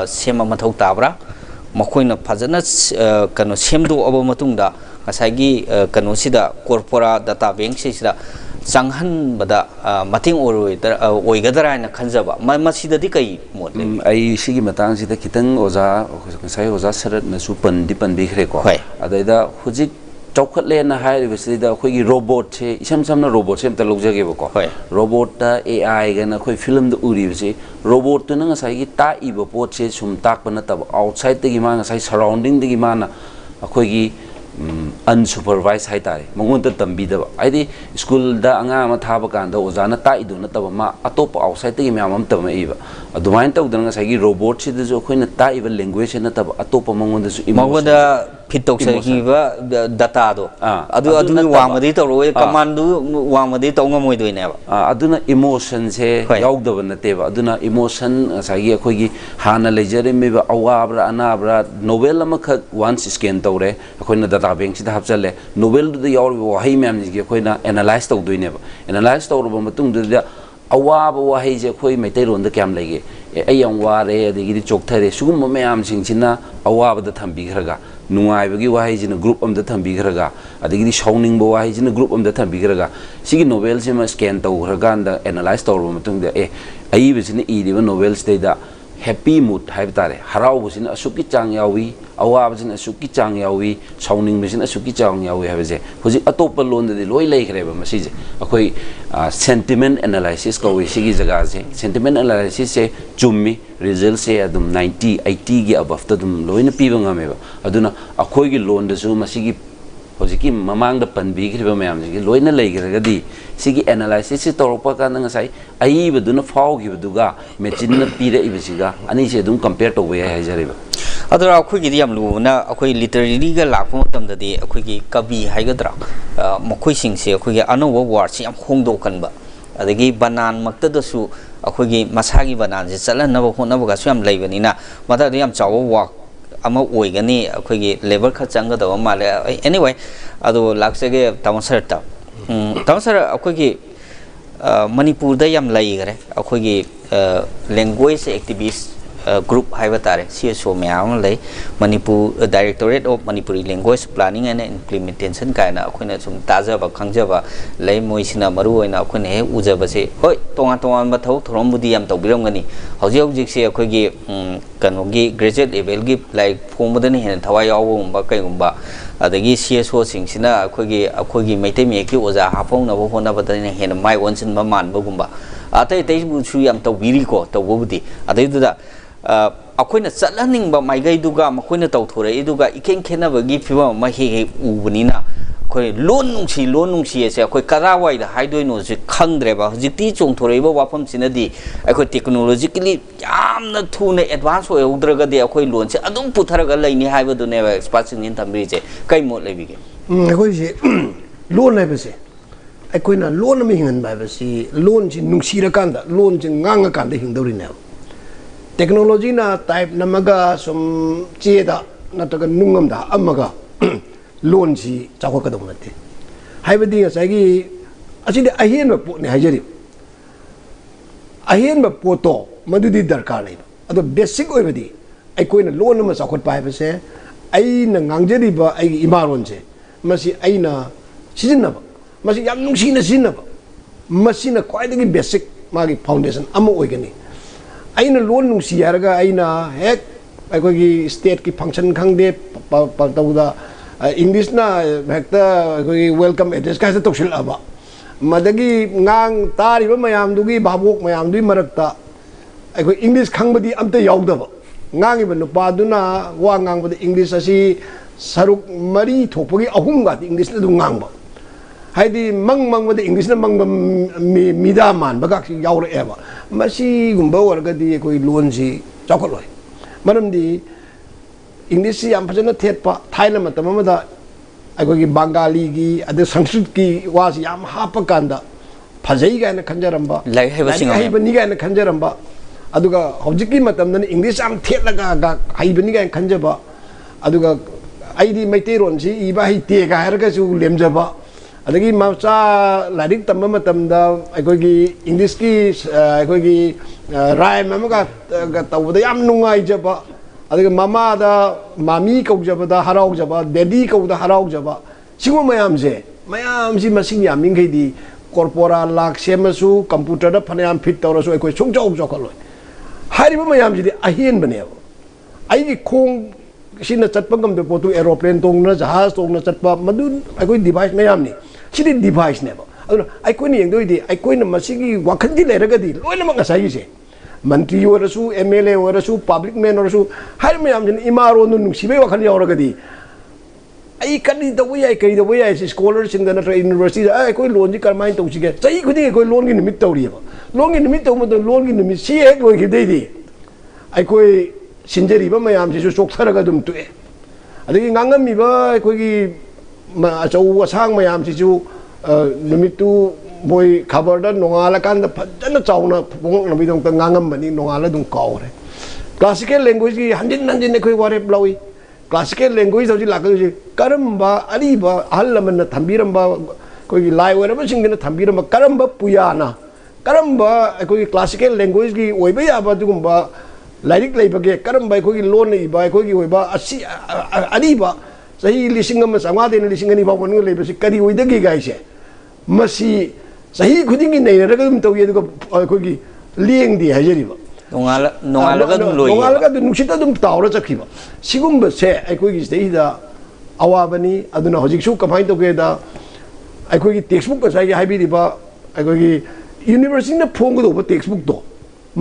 सेमा मथौ ताब्रा मखोइना फजना कनो सेमदो अब मतुंगदा ngसाइगी कनो सिदा कोर्पोरा डाटा बैंक सिदा चांगहनबदा मथिंग ओइगदरायना खनजबा मसिददी कै मोदले आई सिगी मतंग सिदा खितंग ओजा ngसाइ ओजा सरत नसु पनदि पनबिखरे को अदैदा हुजिक चौखटलेना हाइरिबसिदा अखोइगी रोबोट से इसम समना रोबोट से अमता लौजगेबको रोबोट ता AI गना अखोइ फिल्म द उरिबसे रोबोट तो ngसाइगी ताइबो पोट से सुम ताकप नतब आउटसाइड तगी मा ngसाइ सराउंडिंग तगी माना अखोइगी अनसुपरवाइज हाइतारे मंगोन तंबीदब आइदि स्कूल दा अंगा मा थाबा कांदा ओजाना ताइदो नतब मा अतोप आउटसाइड तगी म्याम अम तब इबा अदुमाइन तौदन ngसाइगी रोबोट से जो अखोइना ताइबा लैंग्वेज से नतब अतोप मंगोन दसु मंगोदा फिटोक सहिबा डाटा दो अदु वामदि तौरोय कमांड वामदि तौंगमोइदोइनेबा अदुना इमोशन से याउदब नतेबा अदुना इमोशन ngसाइगी अखोइगी हाना लेजरे मेबा अवाब्रा अनाब्रा नोवेल अमख वंस स्कैन तौरे अखोइना डाटा बैंक सिदा हपचले नोवेल दु याउर वहाई मैम जी अखोइना एनालाइज तौदोइनेबा एनालाइज तौरबा मतुंग दु अवाब वहाई जे अखोइ मैतै रोन द क्याम लेगे ए यम वारे अदिगी चोकथरे सुगुम मैम सिंगसिना अवाब द थंबिखरगा नुआइबगी वहाई जिना ग्रुप अम द थंबिखरगा अदिगी शौनिंग बो वहाई जिना ग्रुप अम द थंबिखरगा सिगी नोवेल सिमा स्कैन तौखरगा अंद एनालाइज तौरबा मतुंग द ए अइबसिना इरिबा नोवेल्स देदा हैप्पी मूड हाइब तारे हराउबसिना असुकी चांग यावी अवाबसिना असुकी चांग यावी शौनिंगबसिना असुकी चांग यावी हाइबजे हुजि अतोप लोन दि लोइ लेखरेबा मसिजे अखोइ सेंटिमेंट एनालिसिस कौइ सिगी जगह से सेंटिमेंट एनालिसिस से चुम्मी रिजल्ट से अदुम 90 80 गी अबव तदुम लोइना पीबा ngमेबा अदुना अखोइगी लोन दसु मसिगी होजिकी ममांग द पनबिखरिबा मैम जी लोइना लेखरगदी सिगी एनालिसिस से तौरपा कांदा ngसाइ अइबदुना फावगिबदुगा मेचिन न पीरे इबसिगा अनि से दुम कंपेयर तौबे हाइजरिबा ꯑꯗꯨ ꯑꯩꯈꯣꯏꯒꯤꯗꯤ ꯌꯥꯝ ꯂꯨꯕꯅ ꯑꯩꯈꯣꯏ ꯂꯤꯇꯔꯦꯔꯤꯒ ꯂꯥꯛꯄ ꯃꯇꯝꯗꯗꯤ ꯑꯩꯈꯣꯏꯒꯤ ꯀꯕꯤ ꯍꯥꯏꯒꯗ꯭ꯔꯥ ꯃꯈꯣꯏꯁꯤꯡꯁꯦ ꯑꯩꯈꯣꯏꯒꯤ ꯑꯅꯧꯕ ꯋꯥꯔꯗꯁꯤ ꯌꯥꯝ ꯍꯣꯡꯗꯣꯛꯀꯟꯕ ꯑꯗꯒꯤ ꯕꯅꯥꯟ ꯃꯛꯇꯗꯁꯨ ꯑꯩꯈꯣꯏꯒꯤ ꯃꯁꯥꯒꯤ ꯕꯅꯥꯟꯁꯦ ꯆꯠꯍꯟꯅꯕ ꯍꯣꯠꯅꯕꯒꯁꯨ ꯌꯥꯝ ꯂꯩꯕꯅꯤꯅ ꯃꯗꯥꯗ ꯌꯥꯝ ꯆꯥꯎꯕ ꯋꯥꯛ ꯑꯃ ꯑꯣꯏꯒꯅꯤ ꯑꯩꯈꯣꯏꯒꯤ ꯂꯦꯕꯔ ꯈꯔ ꯆꯪꯒꯗꯕ ꯃꯥꯜꯂꯦ ꯑꯦꯅꯤꯋꯦ ꯑꯗꯣ ꯂꯥꯛꯆꯒꯦ ꯇꯥꯃꯣ ꯁꯔꯇ ꯇꯥꯃꯣ ꯁꯔ ꯑꯩꯈꯣꯏꯒꯤ ꯃꯅꯤꯄꯨꯔꯗ ꯌꯥꯝ ꯂꯩꯈꯔꯦ ꯑꯩꯈꯣꯏꯒꯤ language ꯑꯦꯛꯇꯤꯚꯤꯁ group haiba tare CSO mayam lay Manipur Directorate of Manipuri Language Planning and Implementation kaina akhona sum tajaba khangjaba lay moisina maru oina akhone he ujaba se hoi tonga tonga ma thau thorom budi yam tawbirongani hauji hauji se akhogi kanogi graduate level gi like phomodani hen thawai yawumba kaigumba adagi CSO singsina akhogi maitai meki oja hapong na bo hona badani hen mai onsin ma man bagumba atai tai bu su yam tawbiri ko tawbudi adai da akhona chatlaning ba maigai duga makhona tawthore iduga ikeng khena bagi phiba ma he ubunina khoi lon nungsi ase akhoi karawai da haidoi no se khangdre ba hojikti chongthore ba wafam sinadi akhoi technologically yamna thuna advance hoy udraga de akhoi lon se adum putharaga laini haiba du ne ba expert sin tamri je kai mo lebige akhoi se lon lai ba se akhoi na lon mi hingan ba se lon ji nungsi ra kan da lon ji ngang kan da hingdori ne technology na type namaga sum cheda nataga nungam da amaga loan si chakwa ka dong nate haibadi nga sagi asidi ahen ba po ne hajari ahen ba po to madudi darkar lai ado basic oi badi ai koina loan ma chakhot pai ba se ai na ngangjari ba ai imaron se masi ai na sijinna ba masi yam nungsi na sijinna ba masi na kwaidagi basic magi foundation ama oi gani aina loan nungsi yarga aina hek aikogi state ki function khangde tawda English na hekta aikogi welcome address ka tawsil aba madagi ngang tari ba mayam dugi babok mayam dui marakta aikoi English khangbadi amta yaudaba ngangi ba nupa duna wa ngang ba English asi saruk mari thopagi ahum ga English na du ngangba haidi mang ba English na mang mida man ba ga yaura eba masi gumba warga di koi loan si chakot loi maram di English si am phajana thet pa thaina matam ma da ai gi Bengali gi ade Sanskrit ki wa si am hapa kanda phajai ga na khanjaramba lai haiba singa haiba ni ga na khanjaramba aduga hojiki matam na English am thet laga ga haiba ni ga khanjaba aduga aidi maitei ron si iba hi te ga har ga su lemjaba adagi macha larik tamma matamda aikogi English ki aikogi rhyme amaga tawda yam nungai jaba adagi mama da mami kaujaba da harau jaba daddy kauda harau jaba singo mayam si masing yaming kai di corpora lak semasu computer da phanayam fit tawrasu aikoi chongchau jokaloi hariba mayam ji di ahen bane ai gi khong sina chatpa ngam de potu aeroplane tongna jahaz tongna chatpa madu aikoi device mayam ni sidi device ne ba aduna aikoi ni yengdoi di aikoi na masigi wakhandi leraga di loina ma ngasai se mantri orasu MLA orasu public man orasu har mayam jin imaro nu nungsibe wakhani oraga di ai kani da wi ai kai da wi ai scholar sing da na university aikoi loan ji karmai tong sige chai khudi aikoi loan gi nimit tawri ba loan gi nimit taw ma do loan gi nimit si ek loi gi dei di aikoi sinjeri ba mayam ji su sok tharaga dum tu e adagi ngangam mi ba aikoi gi ma chau asang mayam ji ju numitu boy khabar da nongala kan da phajana chauna pong na bidong ta ngangam bani nongala dung kaure classical language gi hanjin ne khoi ware blawi classical language ji la ji karamba ali ba halaman na thambiram ba koi lai wara ba sing na thambiram ba karamba puyana karamba koi classical language gi oiba ya ba dugum ba lairik leibage karamba koi lon nei ba koi gi oiba asi ali ba sahi lising ma sanga de lising ani ba won le ba si kari oi de gi gai se masi sahi khuding gi nei ra ga dum taw ye du ko gi lieng di hajeri ba nongala ga dum loi nongala ga dum nuksita dum tawra chakhi ba sigum ba se ai ko gi stei da awabani aduna hojik su kamai to ge da ai ko gi textbook ka sai hai bi di ba ai ko gi university na phong do ba textbook do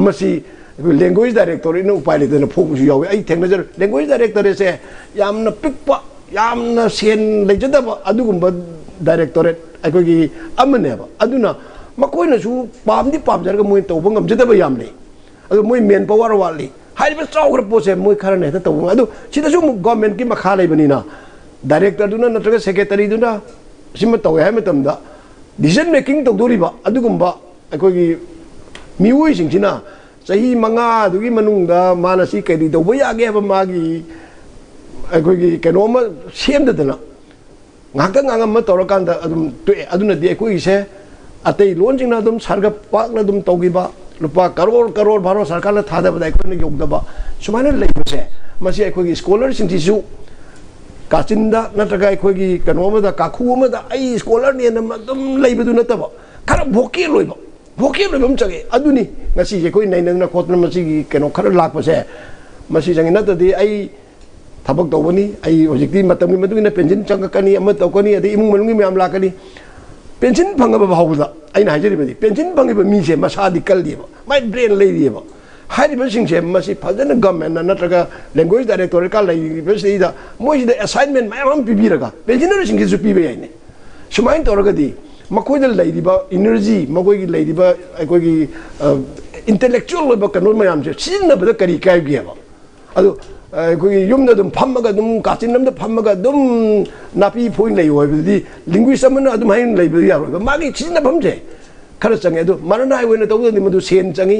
masi language director ino upale de na phong su yawe ai thengna jar language director se yamna pikpa yamna sen lejada ba adugumba directorate aikogi amane ba aduna makoina su pamdi pamjar ga moi tawba ngam jada ba yamle adu moi men power wali हाइबे चाउग्र पोसे मोय खरा ने त तव अदु सिदा सु गवर्नमेंट की मखा लेबनिना डायरेक्टर दुना नत्रगा सेक्रेटरी दुना सिम तव है मतमदा डिसीजन मेकिंग तौदोरिबा अदुगुम्बा अखोगी मिउई सिंसिना सही मंगा दुगी मनुंगदा मानसी कैदी तौब यागे हबा मागी अखोगी केनोमा सेमदना ngakta ngangam ma torakanda adum aduna di ekoi se atei loan jingna adum sarga pak na adum togiba lupa karor baro sarkar la thada ba ekoi ne yogdaba sumaina leibase masi ekoi scholar sing tisu kachinda natraga ekoi gi kanoma da kakhu ma da ai scholar ne na adum leibedu na taba kara bhoki loibam chage aduni ngasi ekoi nai na khotna masi gi keno khara lakpase masi jangina ta di ai थबक तौबनी आई होजिक्ति मतमगी मदुगिना pension चंगकनी अम तौकनी अदि इमुंग मनुंगी ma'am लाकनी pension फंगबा भावदा आइना हाजरिबदी pension फंगिबा मीसे मसादि कलदिबा माय ब्रेन लेदिबा हारिबा सिंगसे मसी फजन गवर्नमेंट नत्रगा लैंग्वेज डायरेक्टर का लेदिबसिदा मोइसिदा असाइनमेंट मायाम पिबिरगा पेंशनर सिंगसे सु पिबे याइने सुमाइन तौरगदी मखोइदा लेदिबा एनर्जी मखोइगी लेदिबा अखोइगी इंटेलेक्चुअल लेबा कनो मायाम से सिनबदा करी कायगिबा अदो कोई युम दम फम्मगा दम काचिनम द फम्मगा दम नापी फोइन लई होबदी लिंग्विस्ट अमन अदम हाइन लई यारो मागी चिना फमजे खर चंगे दो मानना हाइ वेना तौदि मदु सेन चंगी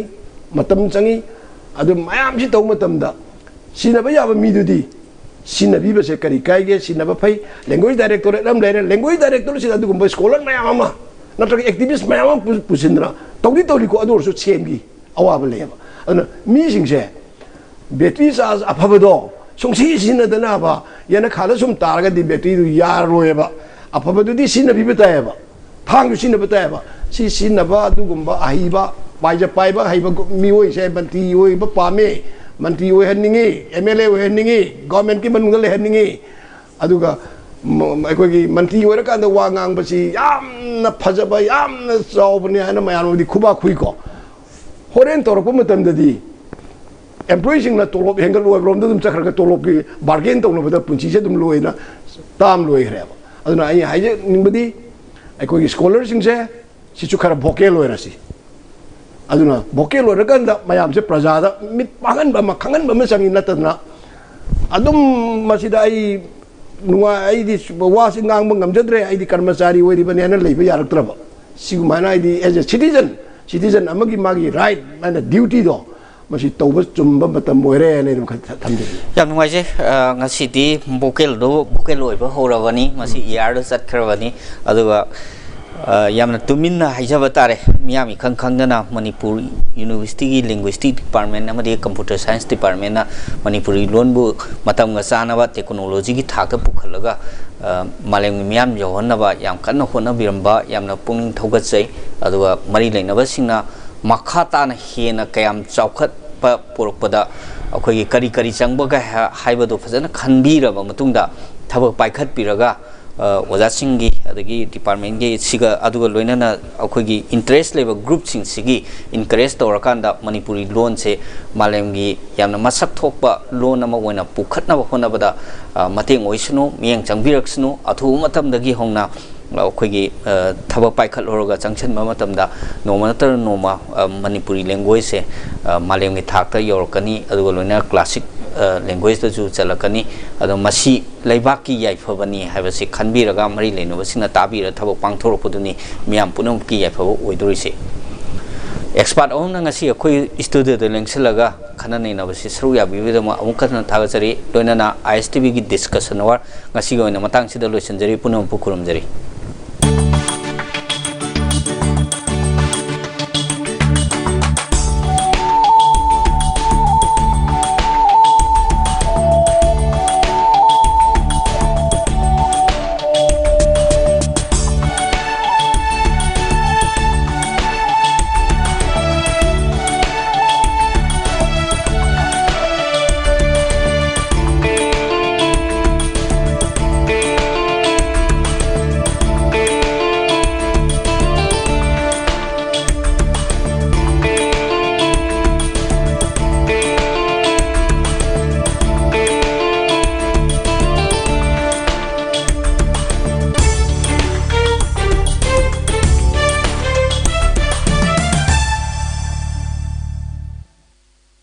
मतम चंगी अदम मायाम सि तौ मतम दा सिनबा याबा मिदुदी सिनबी बसे करी काइगे सिनबा फै लैंग्वेज डायरेक्टर लम लेरे लैंग्वेज डायरेक्टर सि अदु गुम्बा स्कॉलर मायाम अमा नत्रक एक्टिविस्ट मायाम पुसिनरा तौदि को अदु रसु सेनगी अवाबा लेबा अदना मी सिंगसे बैटरी चार्ज अफबदो सोंसी सिनदनाबा याना खाला सुम तारगदि बैटरी दु यारोयबा अफबदुदि सिनबि बतायबा थांगु सिन बतायबा सिनबा अदुगुम्बा आहिबा पाइजा पाइबा हाइबा मिओइ से बंती ओइबा पामे मंत्री ओइ हनिंगी एमएलए ओइ हनिंगी गवर्नमेंट की मनुंग ले हनिंगी अदुगा अखोगी मंत्री ओइरकांदा वा ngangbasi यामना फजबा यामना चावबने हाना मयानोदि खुबा खुइको होरेन तोरपो मतमददि एम्प्लॉयीज तोलब हेंगल लोम चखर तोलब की बार्गेन तौनबद पुंसी से लोना ताम लोरेब अदुना आई हाइजे निंबदी अखोई स्कॉलर सिंगसे सिचु खरा भोकेल लोरसी अदुना भोकेल लोरकंदा मयाम से प्रजादा मित पागनबा म खंगनबा म संगी नतना अदुम मसिदा आई नुवा आईदी वासि ngang ngamjadre आईदी कर्मचारी ओइरिबने न लेबा यारक्त्रब सिगुमाना आईदी एज ए सिटीजन अमगी मागी राइट माने ड्यूटी दो मसी तौब चुम्बा मतम मोरे ने थमजे याम नुवाइजे ngasi बोकेल लोइबा होरबनी मसी यार चटखरबनी अदुगा यामना तुमिन्ना हाइजबा तारे मियामी खंगना मणिपुर यूनिवर्सिटी की लिंग्विस्टिक डिपार्टमेंट अमदि कंप्यूटर साइंस डिपार्टमेंट ना मणिपुरी लोनबु मतमगा चानबा टेक्नोलॉजी की थाक पुखलगा मालेम मियाम यौहनबा याम कन्ना होनबिरंबा यामना पुंग थौगचै अदुगा मरि लेनबा सिंगना मखा ताना हेना कयाम चौखत पुरकपदा अखोगी करी चंबगा हाइबदो फजन खनबीरबा मतुंगदा थबक पाइखत पिरगा ओजासिंगी अदगी डिपार्टमेंट के सिगा अदुगा लोइनना अखोगी इंटरेस्ट लेबा ग्रुप सिंग सिगी इनकरेज तौरकांदा मणिपुरी लोन से मालेमगी यामना मसक थोकबा लोन अमा ओइना पुखतनबा होनबदा मतेंग ओइसनु मियंग चंगबिरक्सनु अथु मतमदगी होंगना अखोगी थबक पाइखत लोरगा चंगछन मतमदा नोमा नतर नोमा मणिपुरी लैंग्वेज से मालेमगी थाकता यौरकनी अदुगा लोइना क्लासिक लैंग्वेज दजु चलकनी अदो मसी लैबाकी याइफबनी हाइबसे खनबिरगा मरि लेनबसिना ताबिर थबक पांगथोरपदुनी मियाम पुनम की याइफब ओइदोरिसे एक्सपर्ट ओमना ngasi अखोई स्टूडियो द लेंगसलगा खननैनबसि सरु याबिबेदमा अमुकना थागचरी लोइनाना आईएसटीवी की डिस्कशन वर ngasi गोइना मतंग सिदा लोइसनजरी पुनम पुखुरमजरी।